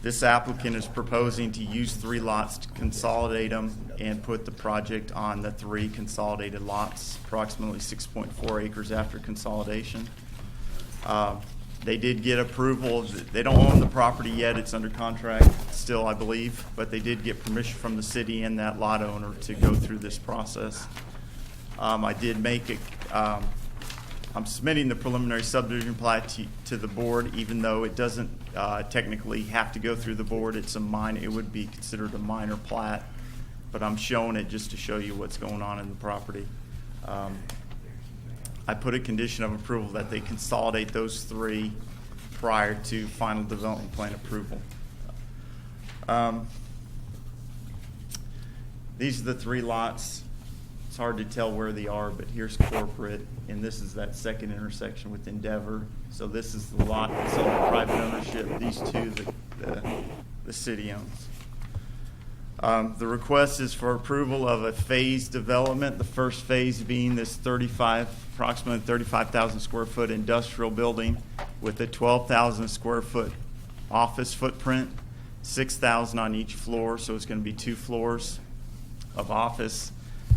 [SPEAKER 11] This applicant is proposing to use 3 lots to consolidate them and put the project on the 3 consolidated lots, approximately 6.4 acres after consolidation. They did get approval. They don't own the property yet. It's under contract still, I believe, but they did get permission from the city and that lot owner to go through this process. I did make it, I'm submitting the preliminary subdivision plat to the board, even though it doesn't technically have to go through the board. It would be considered a minor plat, but I'm showing it just to show you what's going on in the property. I put a condition of approval that they consolidate those 3 prior to final development plan approval. These are the 3 lots. It's hard to tell where they are, but here's Corporate, and this is that second intersection with Endeavor. So this is the lot that's under private ownership. These 2 the city owns. The request is for approval of a phased development, the first phase being this approximately 35,000 square foot industrial building with a 12,000 square foot office footprint, 6,000 on each floor, so it's going to be 2 floors of office.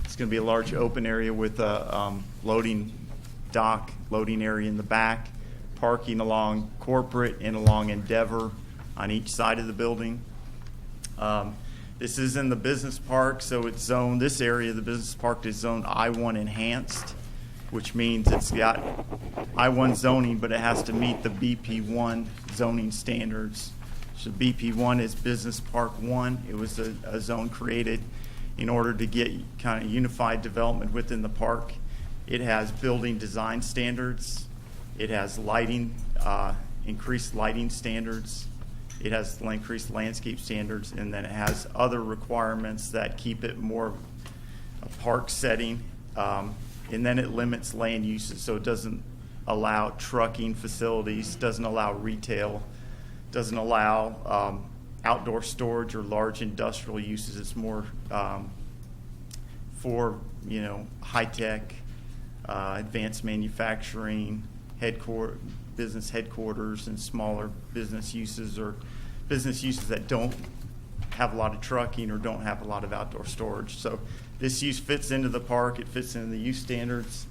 [SPEAKER 11] It's going to be a large open area with a loading dock, loading area in the back, parking along Corporate and along Endeavor on each side of the building. This is in the business park, so it's zoned, this area of the business park is zoned I-1 enhanced, which means it's got I-1 zoning, but it has to meet the BP1 zoning standards. So BP1 is Business Park 1. It was a zone created in order to get kind of unified development within the park. It has building design standards. It has lighting, increased lighting standards. It has increased landscape standards, and then it has other requirements that keep it more a park setting. And then it limits land uses, so it doesn't allow trucking facilities, doesn't allow retail, doesn't allow outdoor storage or large industrial uses. It's more for high-tech, advanced manufacturing, business headquarters, and smaller business uses, or business uses that don't have a lot of trucking or don't have a lot of outdoor storage. So this use fits into the park. It fits into the use standards.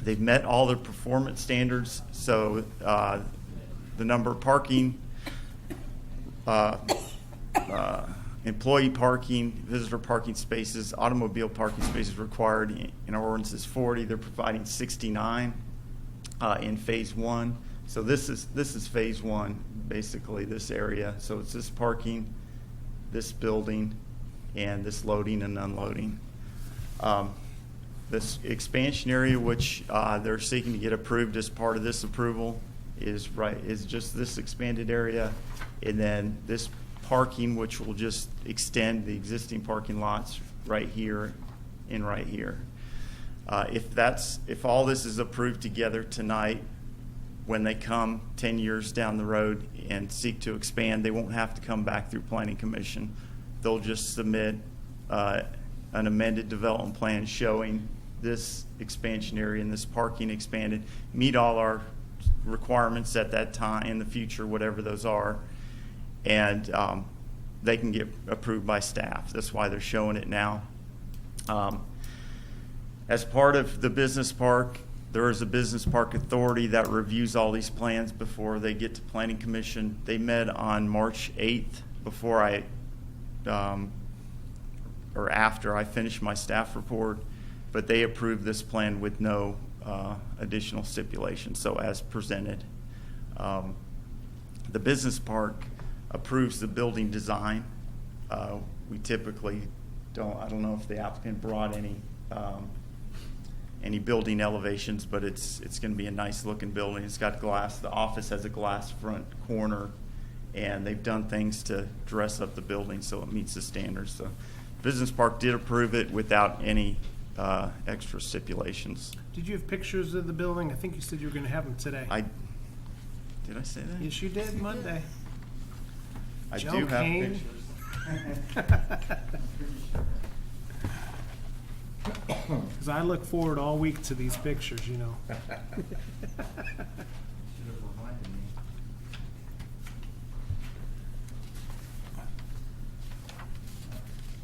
[SPEAKER 11] They've met all their performance standards. So the number of parking, employee parking, visitor parking spaces, automobile parking spaces required in our ordinance is 40. They're providing 69 in phase 1. So this is phase 1, basically this area. So it's this parking, this building, and this loading and unloading. This expansion area, which they're seeking to get approved as part of this approval, is just this expanded area, and then this parking, which will just extend the existing parking lots right here and right here. If all this is approved together tonight, when they come 10 years down the road and seek to expand, they won't have to come back through Planning Commission. They'll just submit an amended development plan showing this expansion area and this parking expanded, meet all our requirements at that time in the future, whatever those are, and they can get approved by staff. That's why they're showing it now. As part of the business park, there is a business park authority that reviews all these plans before they get to Planning Commission. They met on March 8th before or after I finished my staff report, but they approved this plan with no additional stipulations, so as presented. The business park approves the building design. We typically I don't know if the applicant brought any building elevations, but it's going to be a nice looking building. It's got glass. The office has a glass front corner, and they've done things to dress up the building so it meets the standards. So business park did approve it without any extra stipulations.
[SPEAKER 1] Did you have pictures of the building? I think you said you were going to have them today.
[SPEAKER 11] Did I say that?
[SPEAKER 1] Yes, you did, Monday.
[SPEAKER 11] I
[SPEAKER 1] Joe
[SPEAKER 11] do have
[SPEAKER 1] Kane.
[SPEAKER 11] pictures.
[SPEAKER 1] Because I look forward all week to these pictures, you know.
[SPEAKER 6] Should have reminded me.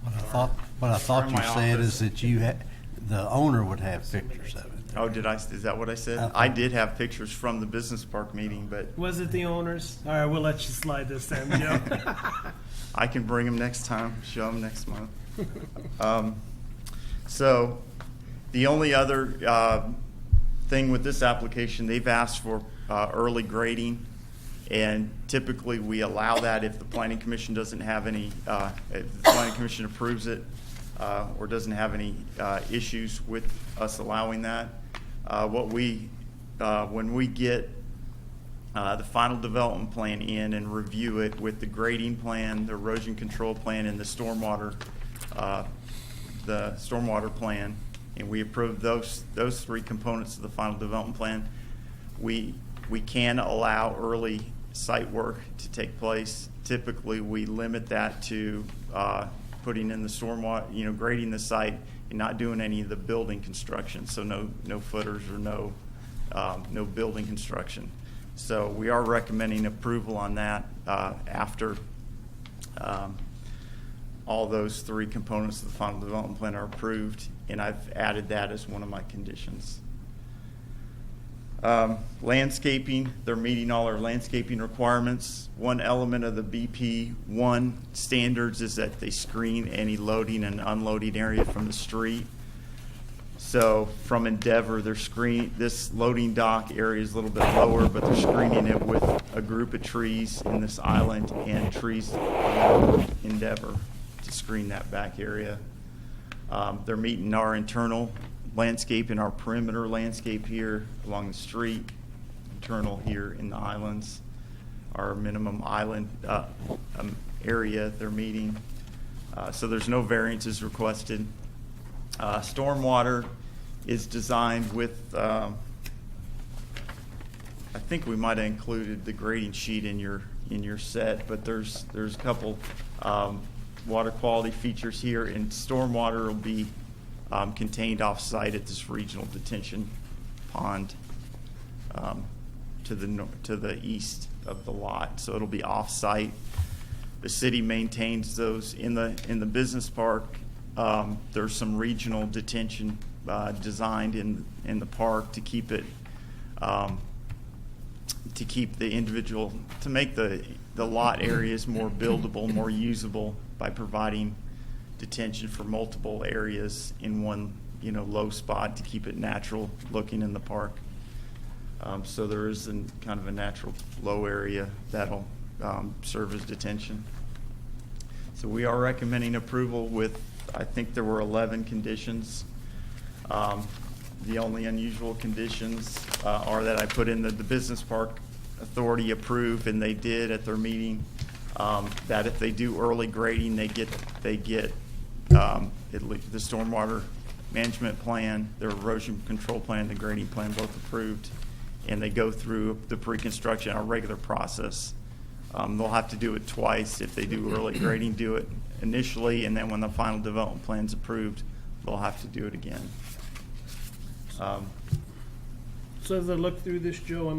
[SPEAKER 3] What I thought
[SPEAKER 11] From
[SPEAKER 3] you
[SPEAKER 11] my
[SPEAKER 3] said
[SPEAKER 11] office.
[SPEAKER 3] is that the owner would have pictures of it.
[SPEAKER 11] Oh, is that what I said? I did have pictures from the business park meeting, but
[SPEAKER 1] Was it the owners? All right, we'll let you slide this time, Joe.
[SPEAKER 11] I can bring them next time, show them next month. So the only other thing with this application, they've asked for early grading, and typically we allow that if the Planning Commission doesn't have any, if the Planning Commission approves it or doesn't have any issues with us allowing that. When we get the final development plan in and review it with the grading plan, the erosion control plan, and the stormwater plan, and we approve those three components of the final development plan, we can allow early site work to take place. Typically, we limit that to putting in the stormwater, grading the site and not doing any of the building construction. So no footers or no building construction. So we are recommending approval on that after all those three components of the final development plan are approved, and I've added that as one of my conditions. Landscaping, they're meeting all our landscaping requirements. One element of the BP1 standards is that they screen any loading and unloading area from the street. So from Endeavor, this loading dock area is a little bit lower, but they're screening it with a group of trees in this island and trees along Endeavor to screen that back area. They're meeting our internal landscape and our perimeter landscape here along the street, internal here in the islands, our minimum island area they're meeting. So there's no variances requested. Stormwater is designed with, I think we might have included the grading sheet in your set, but there's a couple water quality features here, and stormwater will be contained off-site at this regional detention pond to the east of the lot. So it'll be off-site. The city maintains those in the business park. There's some regional detention designed in the park to keep it to make the lot areas more buildable, more usable by providing detention for multiple areas in one low spot to keep it natural looking in the park. So there is kind of a natural low area that'll serve as detention. So we are recommending approval with, I think there were 11 conditions. The only unusual conditions are that I put in the business park authority approve, and they did at their meeting, that if they do early grading, they get the stormwater management plan, their erosion control plan, the grading plan both approved, and they go through the pre-construction, our regular process. They'll have to do it twice. If they do early grading, do it initially, and then when the final development plan's approved, they'll have to do it again.
[SPEAKER 1] So as I look through this, Joe,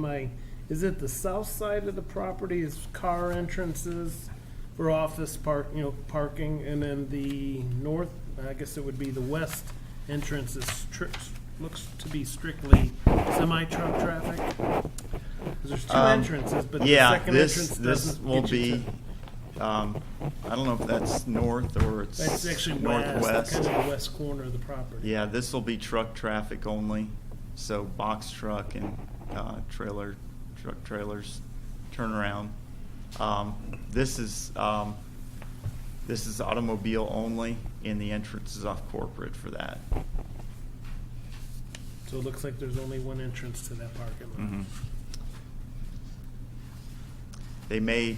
[SPEAKER 1] is it the south side of the property is car entrances for office parking, and then the north, I guess it would be the west entrance looks to be strictly semi-truck traffic? 'Cause there's two entrances, but the second entrance
[SPEAKER 11] this
[SPEAKER 1] doesn't
[SPEAKER 11] will
[SPEAKER 1] get you
[SPEAKER 11] be, I don't know if that's north or it's
[SPEAKER 1] That's actually
[SPEAKER 11] northwest.
[SPEAKER 1] kind of the west corner of the property.
[SPEAKER 11] Yeah, this will be truck traffic only, so box truck and truck trailers turn around. This is automobile only, and the entrance is off Corporate for that.
[SPEAKER 1] So it looks like there's only one entrance to that parking lot.
[SPEAKER 11] Mhm. They may,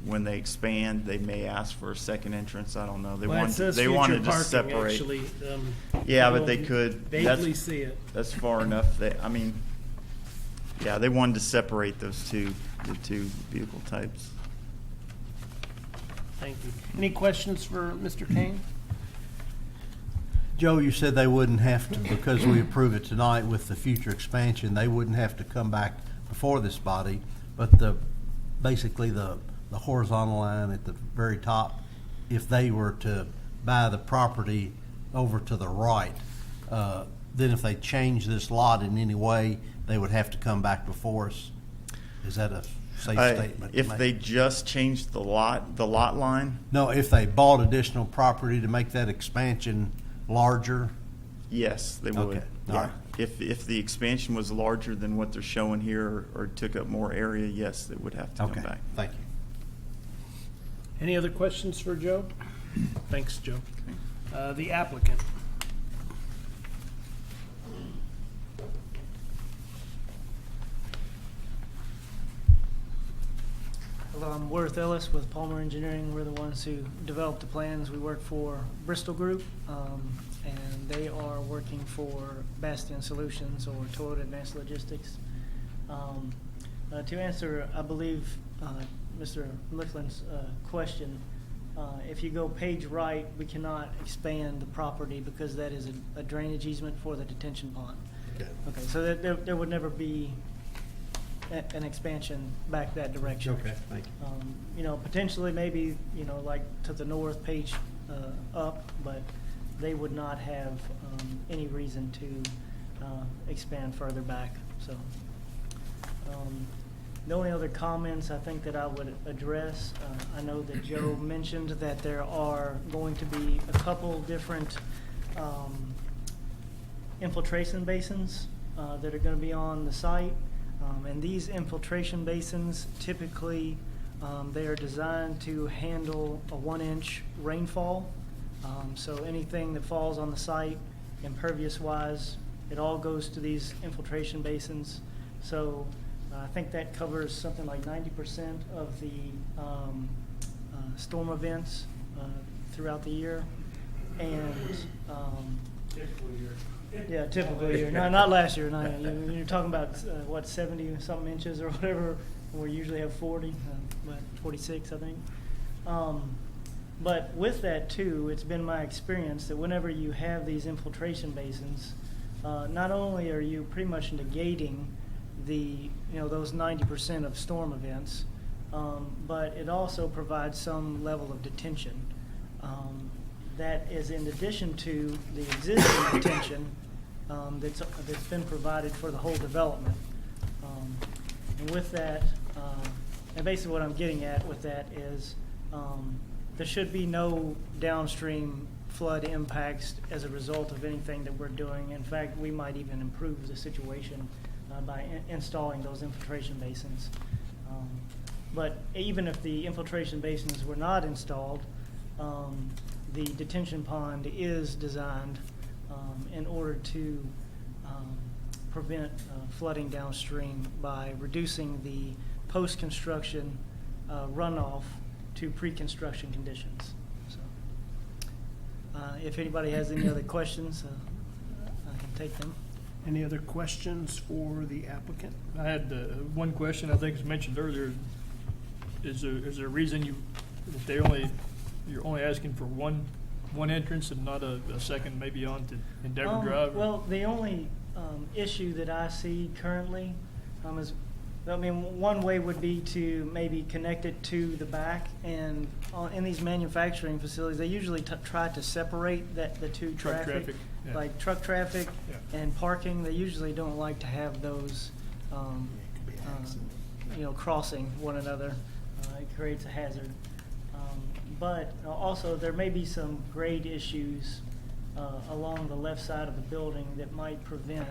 [SPEAKER 11] when they expand, they may ask for a second entrance. I don't know. They
[SPEAKER 1] Well, it says future
[SPEAKER 11] wanted to
[SPEAKER 1] parking,
[SPEAKER 11] separate.
[SPEAKER 1] actually.
[SPEAKER 11] Yeah,
[SPEAKER 1] I
[SPEAKER 11] but they
[SPEAKER 1] don't
[SPEAKER 11] could.
[SPEAKER 1] vaguely see it.
[SPEAKER 11] That's far enough. They wanted to separate the two vehicle types.
[SPEAKER 1] Thank you. Any questions for Mr. Kane?
[SPEAKER 3] Joe, you said they wouldn't have to, because we approve it tonight with the future expansion, they wouldn't have to come back before this body, but basically the horizontal line at the very top, if they were to buy the property over to the right, then if they change this lot in any way, they would have to come back before us. Is that a safe statement?
[SPEAKER 11] If they just changed the lot line,
[SPEAKER 3] No, if they bought additional property to make that expansion larger?
[SPEAKER 11] yes, they would.
[SPEAKER 3] Okay, all
[SPEAKER 11] Yeah.
[SPEAKER 3] right.
[SPEAKER 11] If the expansion was larger than what they're showing here or took up more area, yes, they would have to
[SPEAKER 3] Okay,
[SPEAKER 11] come back.
[SPEAKER 3] thank you.
[SPEAKER 1] Any other questions for Joe? Thanks, Joe. The applicant.
[SPEAKER 16] Hello, I'm Worth Ellis with Palmer Engineering. We're the ones who developed the plans. We work for Bristol Group, and they are working for Bastion Solutions or Toyota Advanced Logistics. To answer, I believe, Mr. Lickland's question, if you go page right, we cannot expand the property because that is a drainage easement for the detention pond. Okay, so there would never be an expansion back that direction.
[SPEAKER 3] Okay, thank you.
[SPEAKER 16] Potentially maybe, like to the north page up, but they would not have any reason to expand further back, so. The only other comments I think that I would address, I know that Joe mentioned that there are going to be a couple different infiltration basins that are going to be on the site. And these infiltration basins, typically, they are designed to handle a 1-inch rainfall. So anything that falls on the site, impervious-wise, it all goes to these infiltration basins. So I think that covers something like 90% of the storm events throughout the year. And
[SPEAKER 13] Typical year.
[SPEAKER 16] yeah, typical year. No, not last year. No, you're talking about what, 70-something inches or whatever. We usually have 40, but 46, I think. But with that too, it's been my experience that whenever you have these infiltration basins, not only are you pretty much negating those 90% of storm events, but it also provides some level of detention. That is in addition to the existing detention that's been provided for the whole development. And with that, and basically what I'm getting at with that is there should be no downstream flood impacts as a result of anything that we're doing. In fact, we might even improve the situation by installing those infiltration basins. But even if the infiltration basins were not installed, the detention pond is designed in order to prevent flooding downstream by reducing the post-construction runoff to pre-construction conditions. So, if anybody has any other questions, I can take them.
[SPEAKER 1] Any other questions for the applicant?
[SPEAKER 7] I had one question, I think was mentioned earlier. Is there a reason you're only asking for one entrance and not a second, maybe on to Endeavor Drive?
[SPEAKER 16] Well, the only issue that I see currently is, I mean, one way would be to maybe connect it to the back, and in these manufacturing facilities, they usually try to separate the two
[SPEAKER 7] Truck
[SPEAKER 16] traffic.
[SPEAKER 7] traffic, yeah.
[SPEAKER 16] Like truck traffic
[SPEAKER 7] Yeah.
[SPEAKER 16] and parking, they usually don't like to have those, crossing one another. It creates a hazard. But also, there may be some grade issues along the left side of the building that might prevent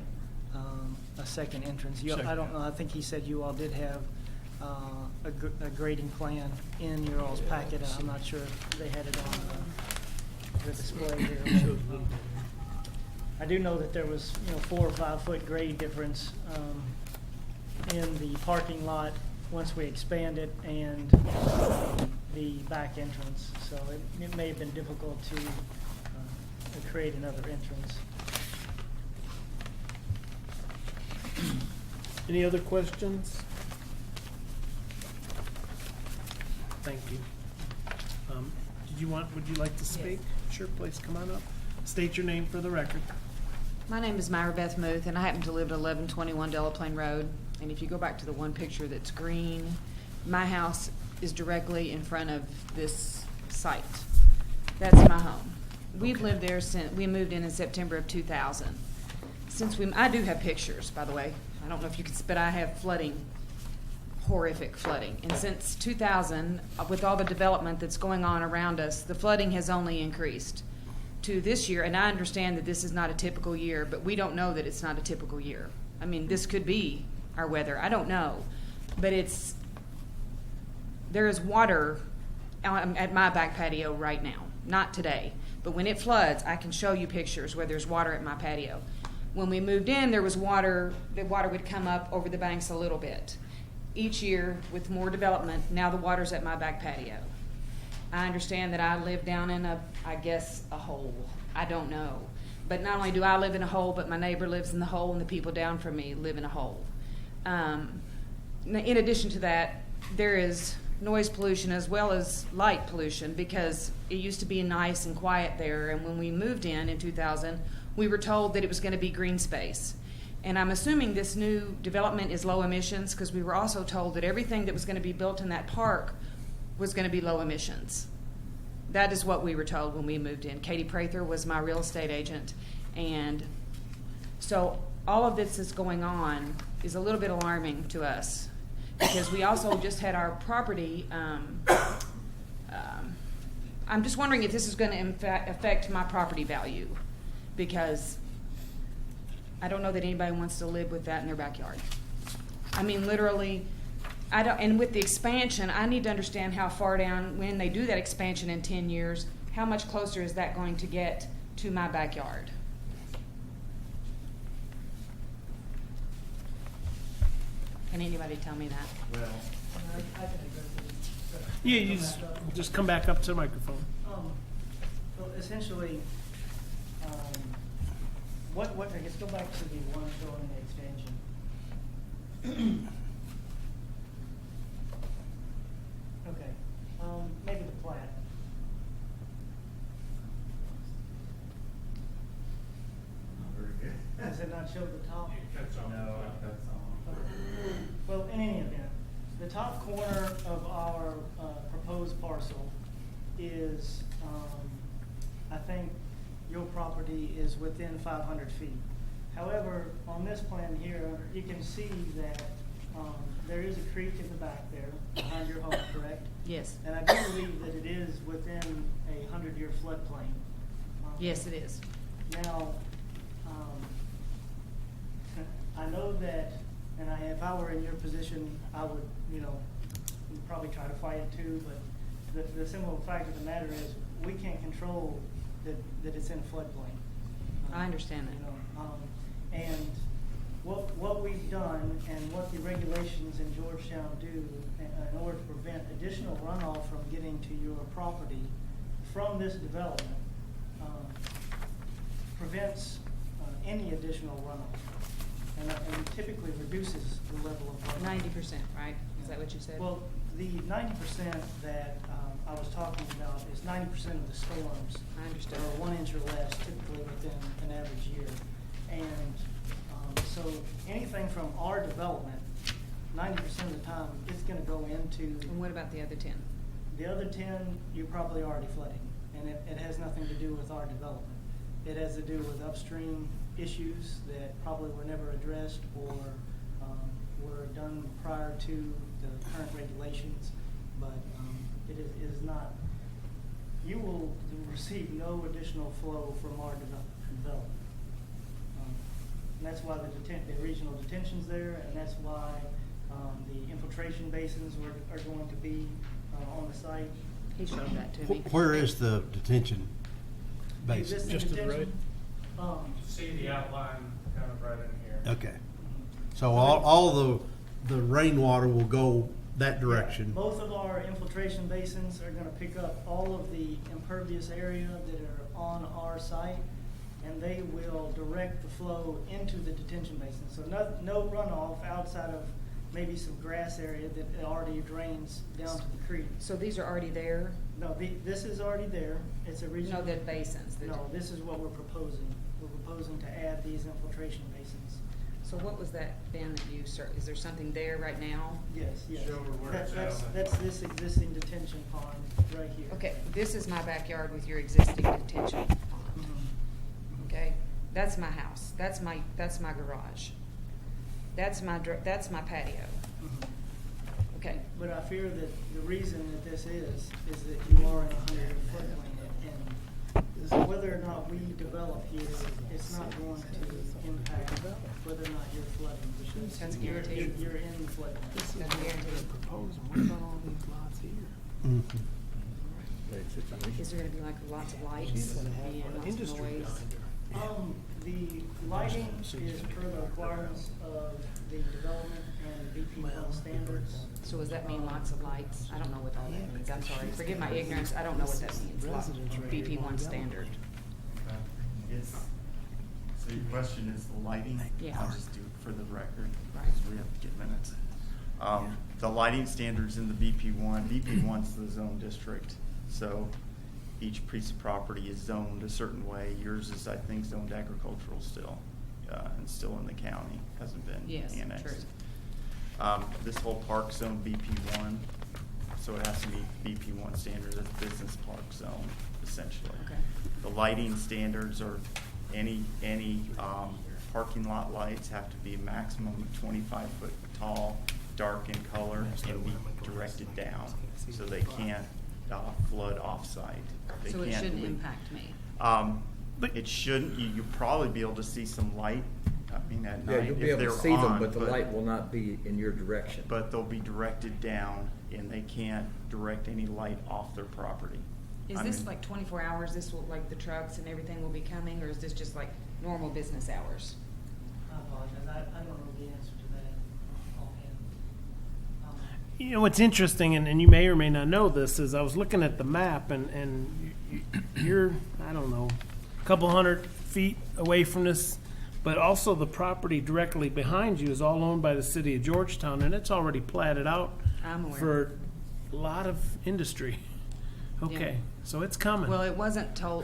[SPEAKER 16] a second entrance. I don't know, I think he said you all did have a grading plan in your all's packet. I'm not sure if they had it on the display here. I do know that there was, 4 or 5 foot grade difference in the parking lot once we expand it and the back entrance. So it may have been difficult to create another entrance.
[SPEAKER 1] Any other questions? Thank you. Would you like to speak? Sure, please come on up. State your name for the record.
[SPEAKER 17] My name is Myra Beth Muth, and I happen to live at 1121 Delaplane Road. And if you go back to the one picture that's green, my house is directly in front of this site. That's my home. We've lived there since we moved in September of 2000. I do have pictures, by the way. I don't know if you can, but I have flooding, horrific flooding. And since 2000, with all the development that's going on around us, the flooding has only increased to this year. And I understand that this is not a typical year, but we don't know that it's not a typical year. I mean, this could be our weather. I don't know. But there is water at my back patio right now. Not today. But when it floods, I can show you pictures where there's water at my patio. When we moved in, there was water. The water would come up over the banks a little bit. Each year, with more development, now the water's at my back patio. I understand that I live down in a hole. I don't know. But not only do I live in a hole, but my neighbor lives in the hole, and the people down from me live in a hole. In addition to that, there is noise pollution as well as light pollution, because it used to be nice and quiet there, and when we moved in 2000, we were told that it was going to be green space. And I'm assuming this new development is low emissions, because we were also told that everything that was going to be built in that park was going to be low emissions. That is what we were told when we moved in. Katie Prather was my real estate agent, and so all of this is going on is a little bit alarming to us, because we also just had our property. I'm just wondering if this is going to affect my property value, because I don't know that anybody wants to live with that in their backyard. I mean, literally, I don't. And with the expansion, I need to understand how far down, when they do that expansion in 10 years, how much closer is that going to get to my backyard? Can anybody tell me that?
[SPEAKER 6] Well,
[SPEAKER 1] Yeah, you just come back up to the microphone.
[SPEAKER 16] Well, essentially, I guess go back to the one showing the expansion. Okay, maybe the plat.
[SPEAKER 6] not very good.
[SPEAKER 16] Does it not show the top?
[SPEAKER 6] It cuts off. No, it cuts off.
[SPEAKER 16] Well, in any event, the top corner of our proposed parcel is, I think your property is within 500 feet. However, on this plan here, you can see that there is a creek in the back there behind your home, correct?
[SPEAKER 17] Yes.
[SPEAKER 16] And I do believe that it is within a 100-year floodplain.
[SPEAKER 17] Yes, it is.
[SPEAKER 16] Now, I know that, and if I were in your position, I would, probably try to fight it too, but the simple fact of the matter is, we can't control that it's in a floodplain.
[SPEAKER 17] I understand that.
[SPEAKER 16] And what we've done and what the regulations in Georgetown do in order to prevent additional runoff from getting to your property from this development prevents any additional runoff. And typically reduces the level of runoff.
[SPEAKER 17] 90%, right? Is that what you said?
[SPEAKER 16] Well, the 90% that I was talking about is 90% of the storms.
[SPEAKER 17] I understand.
[SPEAKER 16] Are 1 inch or less typically within an average year. And so anything from our development, 90% of the time, it's gonna go into.
[SPEAKER 17] And what about the other 10?
[SPEAKER 16] The other 10, you're probably already flooding, and it has nothing to do with our development. It has to do with upstream issues that probably were never addressed or were done prior to the current regulations, but it is not, you will receive no additional flow from our development. And that's why the regional detention's there, and that's why the infiltration basins are going to be on the site.
[SPEAKER 17] He showed that to me.
[SPEAKER 3] Where is the detention
[SPEAKER 16] The
[SPEAKER 3] basin?
[SPEAKER 16] existing
[SPEAKER 1] Just to the
[SPEAKER 16] detention,
[SPEAKER 13] See the outline kind of right in here.
[SPEAKER 3] Okay. So all the rainwater will go that direction?
[SPEAKER 16] Both of our infiltration basins are gonna pick up all of the impervious area that are on our site, and they will direct the flow into the detention basin. So no runoff outside of maybe some grass area that already drains down to the creek.
[SPEAKER 17] So these are already there?
[SPEAKER 16] No, this is already there. It's a regional.
[SPEAKER 17] No, the basins.
[SPEAKER 16] No, this is what we're proposing. We're proposing to add these infiltration basins.
[SPEAKER 17] So what was that, Ben, that you, is there something there right now?
[SPEAKER 16] Yes, yes.
[SPEAKER 13] Show her where it's at.
[SPEAKER 16] That's this existing detention pond right here.
[SPEAKER 17] Okay, this is my backyard with your existing detention pond.
[SPEAKER 16] Mhm.
[SPEAKER 17] Okay, that's my house. That's my garage. That's my patio.
[SPEAKER 16] Mhm.
[SPEAKER 17] Okay.
[SPEAKER 16] But I fear that the reason that this is that you are in a 100-year floodplain, and whether or not we develop here, it's not going to impact whether or not you're flooding.
[SPEAKER 17] That's guaranteed.
[SPEAKER 16] You're in the floodplain.
[SPEAKER 17] That's guaranteed.
[SPEAKER 1] What about all these lots here?
[SPEAKER 3] Mhm.
[SPEAKER 17] Is there gonna be like lots of lights and lots of noise?
[SPEAKER 16] The lighting is per the requirements of the development and BP1 standards.
[SPEAKER 17] So does that mean lots of lights? I don't know what all that means. I'm sorry. Forgive my ignorance. I don't know what that means. BP1 standard.
[SPEAKER 11] So your question is the lighting?
[SPEAKER 17] Yeah.
[SPEAKER 11] I'll just do it for the record,
[SPEAKER 17] Right.
[SPEAKER 11] because we have to get minutes. The lighting standards in the BP1's the zone district, so each piece of property is zoned a certain way. Yours is, I think, zoned agricultural still, and still in the county, hasn't been
[SPEAKER 17] Yes,
[SPEAKER 11] annexed.
[SPEAKER 17] true.
[SPEAKER 11] This whole park zone BP1, so it has to meet BP1 standards. It's business park zone, essentially.
[SPEAKER 17] Okay.
[SPEAKER 11] The lighting standards are any parking lot lights have to be maximum of 25-foot tall, dark in color, and be directed down, so they can't flood off-site. They
[SPEAKER 17] So it
[SPEAKER 11] can't
[SPEAKER 17] shouldn't
[SPEAKER 11] leak.
[SPEAKER 17] impact me?
[SPEAKER 11] It shouldn't. You'll probably be able to see some light, I mean, at
[SPEAKER 5] Yeah,
[SPEAKER 11] night
[SPEAKER 5] you'll be
[SPEAKER 11] if
[SPEAKER 5] able
[SPEAKER 11] they're
[SPEAKER 5] to see them,
[SPEAKER 11] on,
[SPEAKER 5] but the light will not be in your direction.
[SPEAKER 11] But they'll be directed down, and they can't direct any light off their property.
[SPEAKER 17] Is
[SPEAKER 11] I
[SPEAKER 17] this
[SPEAKER 11] mean,
[SPEAKER 17] like 24 hours? This will, like the trucks and everything will be coming, or is this just like normal business hours?
[SPEAKER 16] I apologize. I don't know the answer to that offhand.
[SPEAKER 1] You know, what's interesting, and you may or may not know this, is I was looking at the map, and you're, I don't know, a couple 100 feet away from this, but also the property directly behind you is all owned by the city of Georgetown, and it's already platted out
[SPEAKER 17] I'm aware.
[SPEAKER 1] for a lot of industry. Okay, so it's coming.
[SPEAKER 17] Well, it wasn't told,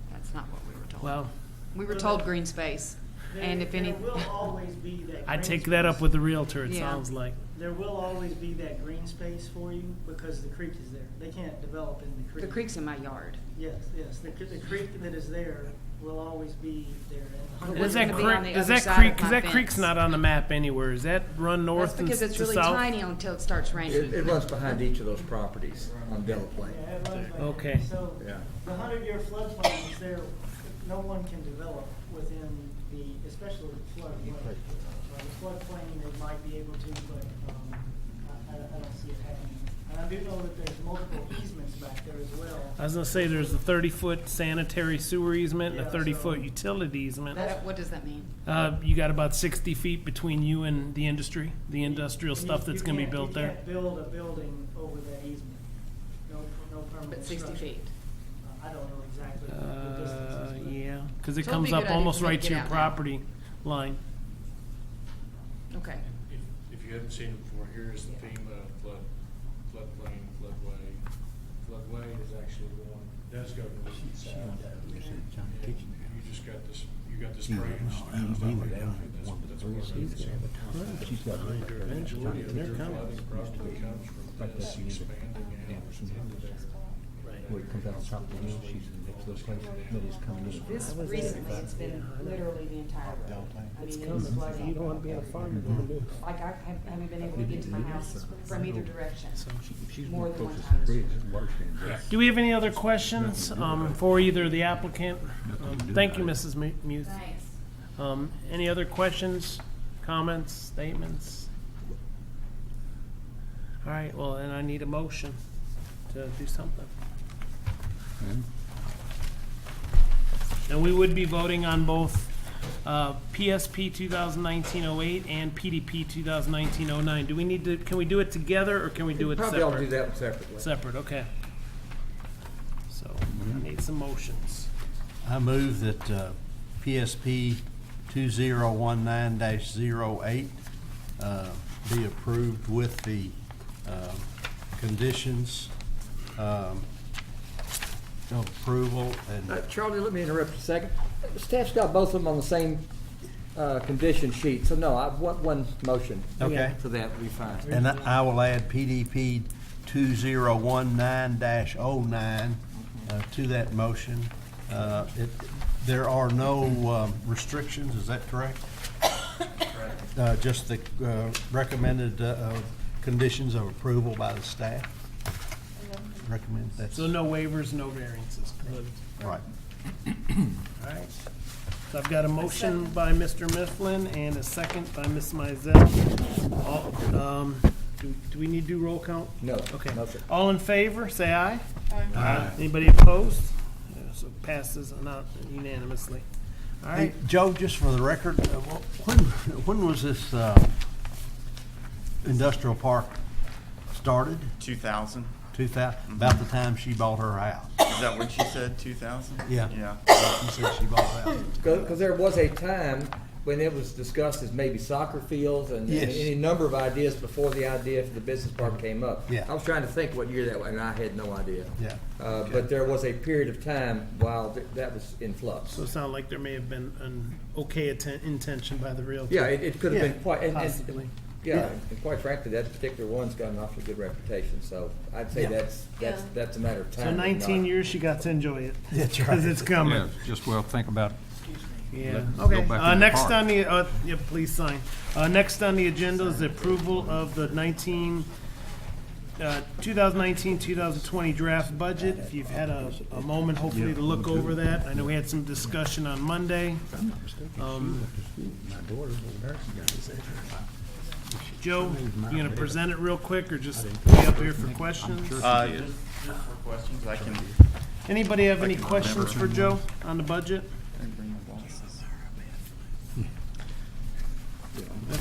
[SPEAKER 17] that's not what we were told.
[SPEAKER 1] Well,
[SPEAKER 17] We were told green space, and if any.
[SPEAKER 16] There will always be that.
[SPEAKER 1] I
[SPEAKER 16] green
[SPEAKER 1] take that up
[SPEAKER 16] space.
[SPEAKER 1] with the realtor, it
[SPEAKER 17] Yeah.
[SPEAKER 1] sounds like.
[SPEAKER 16] There will always be that green space for you because the creek is there. They can't develop in the creek.
[SPEAKER 17] The creek's in my yard.
[SPEAKER 16] Yes, yes. The creek that is there will always be there. And
[SPEAKER 17] What's
[SPEAKER 1] Does that
[SPEAKER 17] gonna be on
[SPEAKER 1] creek,
[SPEAKER 17] the
[SPEAKER 1] does
[SPEAKER 17] other
[SPEAKER 1] that
[SPEAKER 17] side
[SPEAKER 1] creek,
[SPEAKER 17] of
[SPEAKER 1] because
[SPEAKER 17] my
[SPEAKER 1] that creek's
[SPEAKER 17] fence?
[SPEAKER 1] not on the map anywhere. Does that run north
[SPEAKER 17] That's
[SPEAKER 1] and
[SPEAKER 17] because it's
[SPEAKER 1] to
[SPEAKER 17] really
[SPEAKER 1] south?
[SPEAKER 17] tiny until it starts raining.
[SPEAKER 5] It runs behind each of those properties on Delaplane.
[SPEAKER 16] Yeah, it runs like
[SPEAKER 1] Okay.
[SPEAKER 16] that. So
[SPEAKER 5] Yeah.
[SPEAKER 16] the 100-year floodplain is there. No one can develop within the, especially the floodplain. The floodplain, they might be able to, but I don't see it happening. And I do know that there's multiple easements back there as well.
[SPEAKER 1] I was gonna say, there's a 30-foot sanitary sewer easement and a
[SPEAKER 16] Yeah,
[SPEAKER 1] 30-foot
[SPEAKER 16] so-
[SPEAKER 1] utility easement.
[SPEAKER 17] What does that mean?
[SPEAKER 1] You got about 60 feet between you and the industry, the industrial
[SPEAKER 16] And
[SPEAKER 1] stuff
[SPEAKER 16] you
[SPEAKER 1] that's gonna be
[SPEAKER 16] can't-
[SPEAKER 1] built
[SPEAKER 16] You
[SPEAKER 1] there.
[SPEAKER 16] can't build a building over that easement. No permanent
[SPEAKER 17] But 60
[SPEAKER 16] structure.
[SPEAKER 17] feet.
[SPEAKER 16] I don't know exactly the distances. but
[SPEAKER 1] Yeah. Yeah, because it
[SPEAKER 17] So it'd
[SPEAKER 1] comes
[SPEAKER 17] be a
[SPEAKER 1] up
[SPEAKER 17] good idea
[SPEAKER 1] almost
[SPEAKER 17] for me to
[SPEAKER 1] right to
[SPEAKER 17] get
[SPEAKER 1] your
[SPEAKER 17] out now.
[SPEAKER 1] property line.
[SPEAKER 17] Okay.
[SPEAKER 13] If you haven't seen it before, here is the FEMA floodplain, floodway. Floodway is actually the one, does go north and south. And you just got this, you got this branch. That's part of it.
[SPEAKER 1] Eventually, they're coming.
[SPEAKER 13] Flooding probably comes from this expanding out into there.
[SPEAKER 3] Where it comes out the top of the hill, she's in the next little place, but it's coming in.
[SPEAKER 17] This recently, it's been literally the entire road. I mean, it's flooding.
[SPEAKER 1] You don't want to be on a farm, you're going to do.
[SPEAKER 17] Like, I haven't been able to get to my house from either direction,
[SPEAKER 3] She's
[SPEAKER 17] more than one
[SPEAKER 3] closest to
[SPEAKER 17] time.
[SPEAKER 3] the bridge, it's water stands.
[SPEAKER 1] Do we have any other questions for either the applicant? Thank you, Mrs. Muth.
[SPEAKER 17] Thanks.
[SPEAKER 1] Any other questions, comments, statements? All right, well, then I need a motion to do something. And we would be voting on both PSP 2019-08 and PDP 2019-09. Do we need to, can we do it together or can we do it separate?
[SPEAKER 5] Probably ought to do that one separately.
[SPEAKER 1] Separate, okay. So I need some motions.
[SPEAKER 3] I move that PSP 2019-08 be approved with the conditions of approval and
[SPEAKER 5] Charlie, let me interrupt for a second. Staff's got both of them on the same condition sheet, so no, I want one motion.
[SPEAKER 3] Okay.
[SPEAKER 5] For that, would be fine.
[SPEAKER 3] And I will add PDP 2019-09 to that motion. There are no restrictions, is that correct?
[SPEAKER 6] Correct.
[SPEAKER 3] Just the recommended conditions of approval by the staff? Recommend, that's
[SPEAKER 1] So no waivers, no variances.
[SPEAKER 3] right.
[SPEAKER 1] All right. So I've got a motion by Mr. Mifflin and a second by Ms. Mizell. Do we need to do roll count?
[SPEAKER 5] No.
[SPEAKER 1] Okay.
[SPEAKER 5] No, sir.
[SPEAKER 1] All in favor, say aye.
[SPEAKER 3] Aye.
[SPEAKER 1] Anybody opposed? Yeah, so passes not unanimously. All
[SPEAKER 3] Hey,
[SPEAKER 1] right.
[SPEAKER 3] Joe, just for the record, when was this industrial park started?
[SPEAKER 11] 2000.
[SPEAKER 3] 2000, about the time she bought her house.
[SPEAKER 11] Is that what you said, 2000?
[SPEAKER 3] Yeah.
[SPEAKER 11] Yeah.
[SPEAKER 3] She said she bought her house.
[SPEAKER 5] Because there was a time when it was discussed as maybe soccer fields and
[SPEAKER 3] Yes.
[SPEAKER 5] any number of ideas before the idea for the business park came up.
[SPEAKER 3] Yeah.
[SPEAKER 5] I was trying to think what year that was, and I had no idea.
[SPEAKER 3] Yeah. Okay.
[SPEAKER 5] But there was a period of time while that was in flux.
[SPEAKER 1] So it sounded like there may have been an okay intention by the realtor.
[SPEAKER 5] Yeah, it could have
[SPEAKER 3] Yeah,
[SPEAKER 5] been quite,
[SPEAKER 1] possibly.
[SPEAKER 5] yeah, and quite frankly, that particular one's got an awfully good reputation, so I'd say
[SPEAKER 3] Yeah.
[SPEAKER 5] that's a matter of time.
[SPEAKER 1] So 19 years she got to enjoy it.
[SPEAKER 3] That's
[SPEAKER 1] Because
[SPEAKER 3] right.
[SPEAKER 1] it's coming.
[SPEAKER 18] Just well, think about it.
[SPEAKER 1] Yeah,
[SPEAKER 18] Let's
[SPEAKER 1] okay.
[SPEAKER 18] go back in the
[SPEAKER 1] Next
[SPEAKER 18] park.
[SPEAKER 1] on the, yeah, please sign. Next on the agenda is the approval of the 2019-2020 draft budget. If you've had a moment, hopefully, to look over that. I know we had some discussion on Monday. Joe, you gonna present it real quick or just be up here for questions?
[SPEAKER 11] Just for questions, I can.
[SPEAKER 1] Anybody have any
[SPEAKER 11] I can
[SPEAKER 1] questions for
[SPEAKER 11] remember.
[SPEAKER 1] Joe on the budget?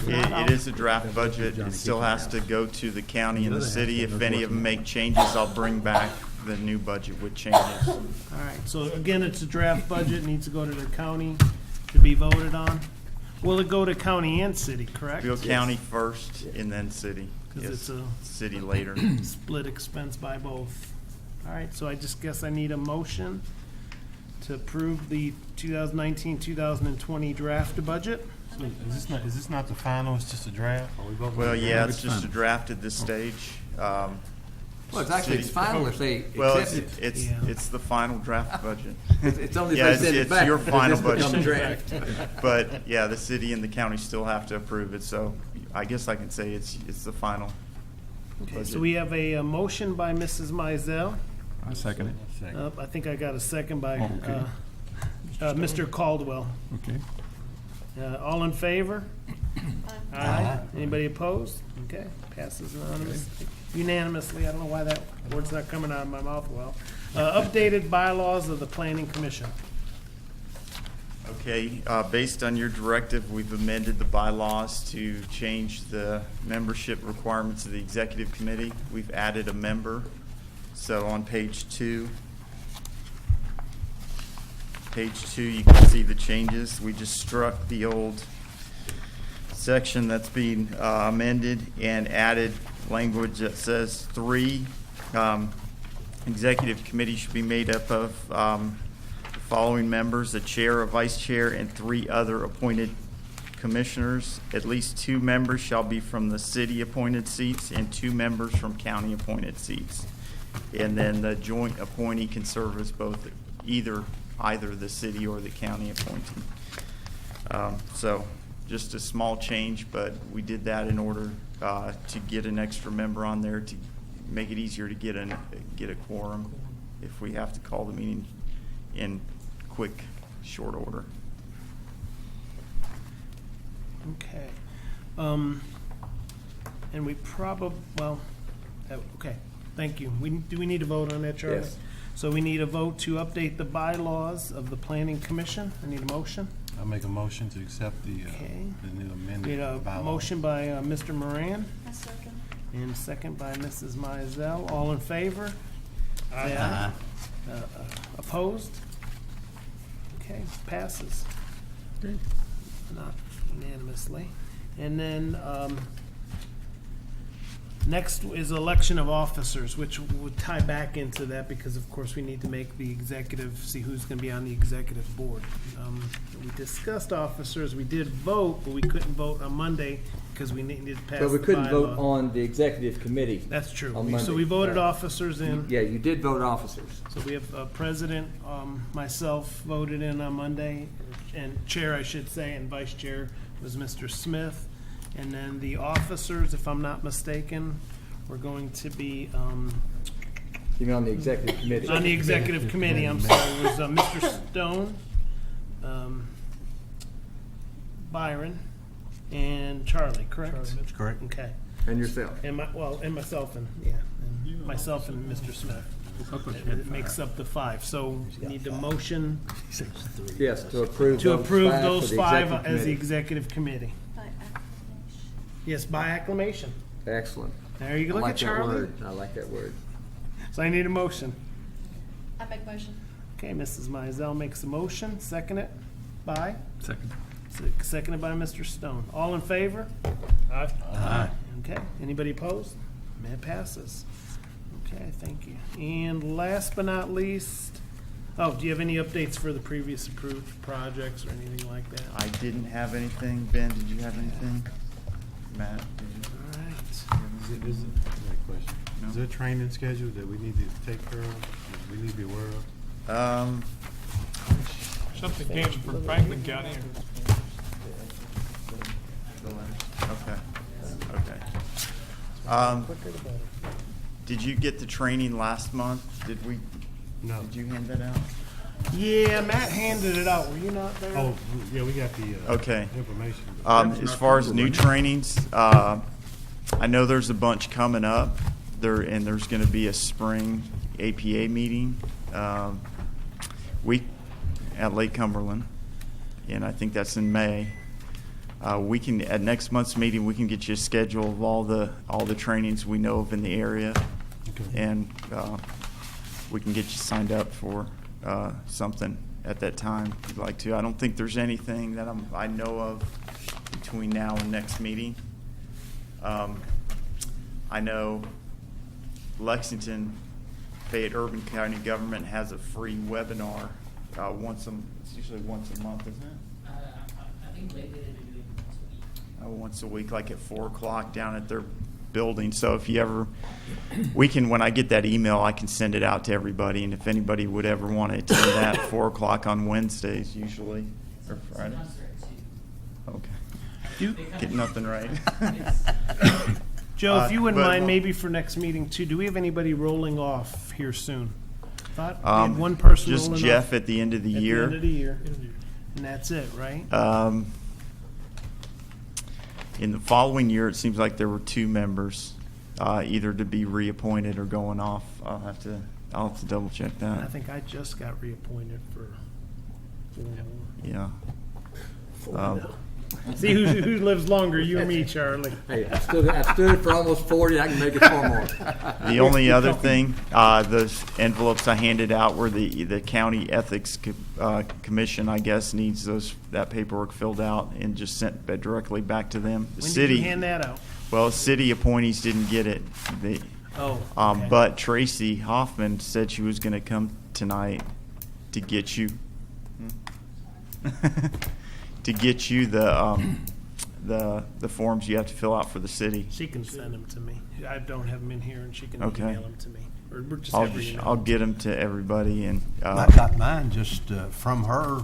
[SPEAKER 11] It is a draft budget. It still has to go to the county and the city. If any of them make changes, I'll bring back the new budget with changes.
[SPEAKER 1] All right, so again, it's a draft budget, needs to go to the county to be voted on. Will it go to county and city, correct?
[SPEAKER 11] Go county first and then city.
[SPEAKER 1] 'Cause
[SPEAKER 11] Yes,
[SPEAKER 1] it's a-
[SPEAKER 11] city later.
[SPEAKER 1] Split expense by both. All right, so I just guess I need a motion to approve the 2019-2020 draft budget.
[SPEAKER 10] Is this not the final, it's just a draft? Are we voting on
[SPEAKER 11] Well,
[SPEAKER 10] the
[SPEAKER 11] yeah,
[SPEAKER 10] draft?
[SPEAKER 11] it's just a draft at this stage.
[SPEAKER 5] Well, it's actually, it's final if they
[SPEAKER 11] Well,
[SPEAKER 5] accept it.
[SPEAKER 11] it's the final draft budget.
[SPEAKER 5] It's only if
[SPEAKER 11] Yeah,
[SPEAKER 5] they send it
[SPEAKER 11] it's
[SPEAKER 5] back
[SPEAKER 11] your
[SPEAKER 5] that
[SPEAKER 11] final
[SPEAKER 5] this becomes
[SPEAKER 11] budget.
[SPEAKER 5] draft.
[SPEAKER 11] But, yeah, the city and the county still have to approve it, so I guess I can say it's the final
[SPEAKER 1] Okay,
[SPEAKER 11] budget.
[SPEAKER 1] so we have a motion by Mrs. Mizell.
[SPEAKER 18] I second it.
[SPEAKER 1] I think I got a second by
[SPEAKER 18] Okay.
[SPEAKER 1] Mr. Caldwell.
[SPEAKER 18] Okay.
[SPEAKER 1] All in favor? Aye. Anybody opposed? Okay, passes unanimously. I don't know why that word's not coming out of my mouth well. Updated bylaws of the planning commission.
[SPEAKER 11] Okay, based on your directive, we've amended the bylaws to change the membership requirements of the executive committee. We've added a member. So on page 2, page 2, you can see the changes. We just struck the old section that's being amended and added language that says 3 executive committee should be made up of the following members: the chair, a vice chair, and 3 other appointed commissioners. At least 2 members shall be from the city appointed seats and 2 members from county appointed seats. And then the joint appointee can serve as both either the city or the county appointee. So just a small change, but we did that in order to get an extra member on there to make it easier to get a quorum if we have to call the meeting in quick, short order.
[SPEAKER 1] Okay. And we okay, thank you. Do we need to vote on that, Charlie?
[SPEAKER 5] Yes.
[SPEAKER 1] So we need a vote to update the bylaws of the Planning Commission. I need a motion.
[SPEAKER 18] I make a motion to accept the new amended
[SPEAKER 1] Need a
[SPEAKER 18] bylaw.
[SPEAKER 1] motion by Mr. Moran
[SPEAKER 2] A second.
[SPEAKER 1] and second by Mrs. Mizell. All in favor? Say aye. Opposed? Okay, passes. Not unanimously. And then next is election of officers, which would tie back into that because, of course, we need to make the executive, see who's going to be on the executive board. We discussed officers. We did vote, but we couldn't vote on Monday because we needed to pass the bylaw.
[SPEAKER 5] But we couldn't vote on the executive committee.
[SPEAKER 1] That's true.
[SPEAKER 5] On Monday.
[SPEAKER 1] So we voted
[SPEAKER 5] Right.
[SPEAKER 1] officers in.
[SPEAKER 5] Yeah, you did vote officers.
[SPEAKER 1] So we have president, myself voted in on Monday, and chair, I should say, and vice chair was Mr. Smith. And then the officers, if I'm not mistaken, we're going to be,
[SPEAKER 5] You mean on the executive committee?
[SPEAKER 1] on the executive committee, I'm sorry, it was Mr. Stone, Byron, and Charlie, correct?
[SPEAKER 18] That's correct.
[SPEAKER 1] Okay.
[SPEAKER 5] And yourself.
[SPEAKER 1] And myself and myself and Mr. Smith. It makes up the 5. So we need a motion
[SPEAKER 5] Yes, to approve
[SPEAKER 1] to approve
[SPEAKER 5] for
[SPEAKER 1] those
[SPEAKER 5] the
[SPEAKER 1] 5
[SPEAKER 5] executive
[SPEAKER 1] as the
[SPEAKER 5] committee.
[SPEAKER 1] executive committee.
[SPEAKER 2] By acclamation.
[SPEAKER 1] Yes, by acclamation.
[SPEAKER 5] Excellent.
[SPEAKER 1] There you go.
[SPEAKER 5] I
[SPEAKER 1] Look
[SPEAKER 5] like
[SPEAKER 1] at
[SPEAKER 5] that
[SPEAKER 1] Charlie.
[SPEAKER 5] word. I like that word.
[SPEAKER 1] So I need a motion.
[SPEAKER 2] I make motion.
[SPEAKER 1] Okay, Mrs. Mizell makes a motion. Second it by?
[SPEAKER 18] Second.
[SPEAKER 1] Seconded by Mr. Stone. All in favor?
[SPEAKER 7] Aye.
[SPEAKER 18] Aye.
[SPEAKER 1] Okay. Anybody opposed? That passes. Okay, thank you. And last but not least, do you have any updates for the previous approved projects or anything like that?
[SPEAKER 11] I didn't have anything. Ben, did you have anything? Matt, did you?
[SPEAKER 1] All right.
[SPEAKER 18] I got a question.
[SPEAKER 11] No.
[SPEAKER 18] Is there a training schedule that we need to take care of, that we need to be aware of?
[SPEAKER 7] Something came from Franklin County.
[SPEAKER 11] Okay. Did you get the training last month?
[SPEAKER 18] No.
[SPEAKER 11] Did you hand that out?
[SPEAKER 1] Yeah, Matt handed it out. Were you not there?
[SPEAKER 18] Oh, yeah, we got the
[SPEAKER 11] Okay.
[SPEAKER 18] information.
[SPEAKER 11] As far as new trainings, I know there's a bunch coming up and there's going to be a spring APA meeting week at Lake Cumberland, and I think that's in May. We can, at next month's meeting, we can get you a schedule of all the trainings we know of in the area, and we can get you signed up for something at that time if you'd like to. I don't think there's anything that I know of between now and next meeting. I know Lexington Fayette Urban County Government has a free webinar it's usually once a month, isn't it?
[SPEAKER 4] I think lately they've been doing it
[SPEAKER 11] Once a week, like at 4:00 down at their building. So if you ever, when I get that email, I can send it out to everybody. And if anybody would ever want to attend that, 4:00 on Wednesdays usually, or Fridays. Okay. Get nothing right.
[SPEAKER 1] Joe, if you wouldn't
[SPEAKER 11] but-
[SPEAKER 1] mind, maybe for next meeting too, do we have anybody rolling off here soon? Thought we had one person rolling off.
[SPEAKER 11] Just Jeff at the end of the year.
[SPEAKER 1] At the end of the year. And that's it, right?
[SPEAKER 11] In the following year, it seems like there were 2 members, either to be reappointed or going off. I'll have to double check
[SPEAKER 1] I
[SPEAKER 11] that.
[SPEAKER 1] think I just got reappointed for 4 more.
[SPEAKER 11] Yeah.
[SPEAKER 1] See who lives longer, you or me, Charlie.
[SPEAKER 5] Hey, I stood it for almost 40, I can make it 4 more.
[SPEAKER 11] The only other thing, those envelopes I handed out were the county ethics commission, I guess, needs that paperwork filled out and just sent directly back to them. The
[SPEAKER 1] When
[SPEAKER 11] city,
[SPEAKER 1] did you hand that out?
[SPEAKER 11] well, city appointees didn't get it.
[SPEAKER 1] Okay.
[SPEAKER 11] But Tracy Hoffman said she was going to come tonight to get you the forms you have to fill out for the city.
[SPEAKER 1] She can send them to me. I don't have them in here, and she can
[SPEAKER 11] Okay.
[SPEAKER 1] email them to me. Or we're just
[SPEAKER 11] I'll
[SPEAKER 1] have her email
[SPEAKER 11] I'll
[SPEAKER 1] them.
[SPEAKER 11] get them to everybody and
[SPEAKER 3] I got mine just from her.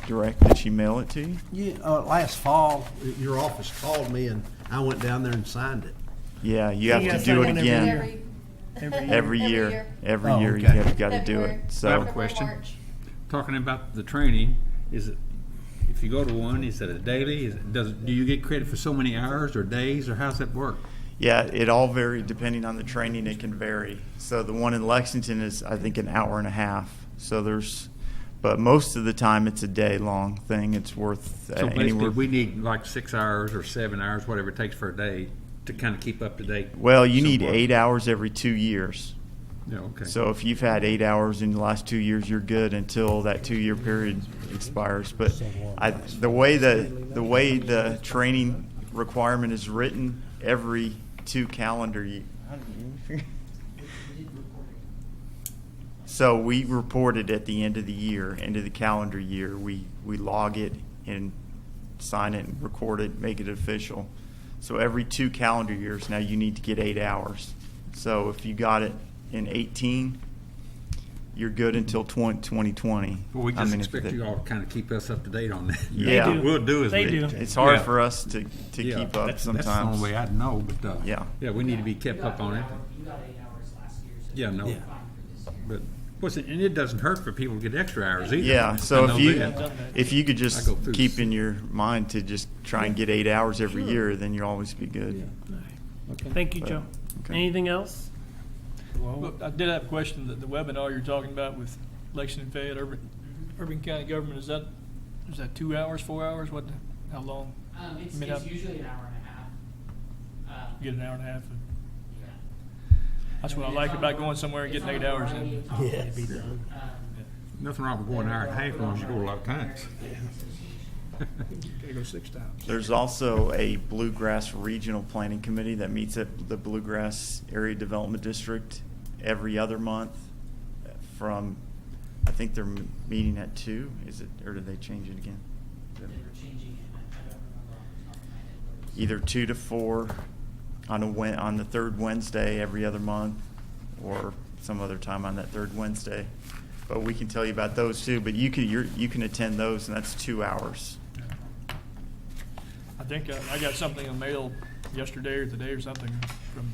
[SPEAKER 11] direct. Did she mail it to you?
[SPEAKER 3] Yeah, last fall, your office called me and I went down there and signed it.
[SPEAKER 11] Yeah, you have to
[SPEAKER 1] gotta
[SPEAKER 11] do it
[SPEAKER 1] sign one
[SPEAKER 11] again. Every year. Every
[SPEAKER 3] Oh,
[SPEAKER 11] year
[SPEAKER 3] okay.
[SPEAKER 11] you have got to do
[SPEAKER 2] February.
[SPEAKER 11] it.
[SPEAKER 19] I have
[SPEAKER 11] So
[SPEAKER 19] a question.
[SPEAKER 2] March.
[SPEAKER 19] Talking about the training, is it, if you go to one, is it a daily? Do you get credit for so many hours or days, or how's that work?
[SPEAKER 11] yeah, it all varies depending on the training. It can vary. So the one in Lexington is, I think, an hour and a half. So but most of the time it's a day long thing. It's worth
[SPEAKER 19] So basically,
[SPEAKER 11] anywhere.
[SPEAKER 19] we need like 6 hours or 7 hours, whatever it takes for a day, to kind of keep up to date.
[SPEAKER 11] Well, you need
[SPEAKER 19] somewhat.
[SPEAKER 11] 8 hours every 2 years.
[SPEAKER 19] Yeah, okay.
[SPEAKER 11] So if you've had 8 hours in the last 2 years, you're good until that 2-year period expires. But the way the training requirement is written, every 2 calendar years. So we report it at the end of the year, end of the calendar year. We log it and sign it and record it, make it official. So every 2 calendar years now you need to get 8 hours. So if you got it in 18, you're good until 2020.
[SPEAKER 19] Well, we just
[SPEAKER 11] if
[SPEAKER 19] expect you all to kind of keep us up to date on that.
[SPEAKER 11] Yeah.
[SPEAKER 19] What we'll do is
[SPEAKER 1] They
[SPEAKER 19] we-
[SPEAKER 1] do.
[SPEAKER 11] It's hard
[SPEAKER 19] Yeah.
[SPEAKER 11] for us to
[SPEAKER 19] Yeah,
[SPEAKER 11] keep up
[SPEAKER 19] that's
[SPEAKER 11] sometimes.
[SPEAKER 19] the only way I'd know, but,
[SPEAKER 11] Yeah.
[SPEAKER 19] yeah, we need to be kept up on it.
[SPEAKER 4] You got 8 hours last year, so
[SPEAKER 19] Yeah, no.
[SPEAKER 4] you're fine for this year.
[SPEAKER 19] But, and it doesn't hurt for people to get extra hours either.
[SPEAKER 11] Yeah, so
[SPEAKER 19] I know that.
[SPEAKER 11] if you could
[SPEAKER 19] I
[SPEAKER 11] just
[SPEAKER 19] go through
[SPEAKER 11] keep in your mind to just try and get 8 hours every year, then you'll always be good.
[SPEAKER 1] Thank you, Joe.
[SPEAKER 11] Okay.
[SPEAKER 1] Anything else?
[SPEAKER 7] Well, I did have a question. The webinar you're talking about with Lexington Fayette, Urban County Government, is that 2 hours, 4 hours? How long?
[SPEAKER 4] It's
[SPEAKER 7] I mean,
[SPEAKER 4] usually an hour and a half.
[SPEAKER 7] You get an hour and a half.
[SPEAKER 4] Yeah.
[SPEAKER 7] That's what I like about going somewhere and getting 8 hours in.
[SPEAKER 1] Be done.
[SPEAKER 19] Nothing wrong with going an hour and a half as long as you go a lot of times.
[SPEAKER 7] Gotta go 6 times.
[SPEAKER 11] There's also a Bluegrass Regional Planning Committee that meets at the Bluegrass Area Development District every other month from, I think they're meeting at 2, is it, or did they change it again?
[SPEAKER 4] They were changing it, I don't remember off the top of my head what it was.
[SPEAKER 11] Either 2 to 4 on the 3rd Wednesday every other month, or some other time on that 3rd Wednesday. But we can tell you about those too. But you can attend those, and that's 2 hours.
[SPEAKER 7] I think I got something in the mail yesterday or today or something from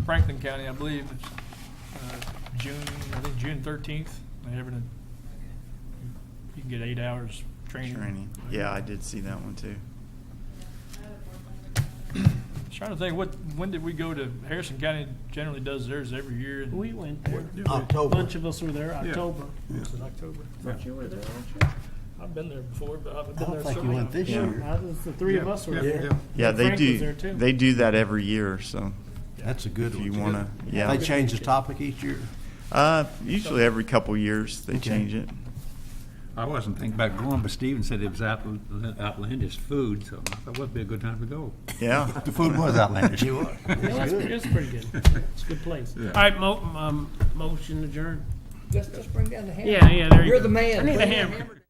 [SPEAKER 7] Franklin County, I believe. It's June 13th. They have you can get 8 hours training.
[SPEAKER 11] Yeah, I did see that one too.
[SPEAKER 7] I was trying to think, when did we go to Harrison County? Generally does theirs every year. And
[SPEAKER 1] We went there.
[SPEAKER 3] October.
[SPEAKER 1] A bunch of us were there. October.
[SPEAKER 7] Was it October?
[SPEAKER 1] Thought you were there, weren't you?
[SPEAKER 7] I've been there before, but I haven't
[SPEAKER 3] I
[SPEAKER 7] been
[SPEAKER 3] don't
[SPEAKER 7] there
[SPEAKER 3] think
[SPEAKER 7] so
[SPEAKER 3] you
[SPEAKER 7] long.
[SPEAKER 3] went this
[SPEAKER 1] Yeah,
[SPEAKER 3] year.
[SPEAKER 1] the 3 of us were there.
[SPEAKER 11] Yeah, they
[SPEAKER 1] Frank was there
[SPEAKER 11] do.
[SPEAKER 1] too.
[SPEAKER 11] They do that every year. So
[SPEAKER 3] That's a good
[SPEAKER 11] if
[SPEAKER 3] one.
[SPEAKER 11] you want to, yeah.
[SPEAKER 3] They change the topic each year?
[SPEAKER 11] Usually every couple years they change it.
[SPEAKER 19] I wasn't thinking about going, but Steven said it was outlandish food, so I thought it would be a good time to go.
[SPEAKER 11] Yeah.
[SPEAKER 3] The food was outlandish. It was.
[SPEAKER 1] It's pretty good. It's a good place.
[SPEAKER 19] Yeah.
[SPEAKER 1] All right, motion adjourned.
[SPEAKER 5] Just bring down the hammer.
[SPEAKER 1] Yeah, there you
[SPEAKER 5] You're
[SPEAKER 1] go.
[SPEAKER 5] the man.
[SPEAKER 1] I need a
[SPEAKER 5] Bring down
[SPEAKER 1] hammer.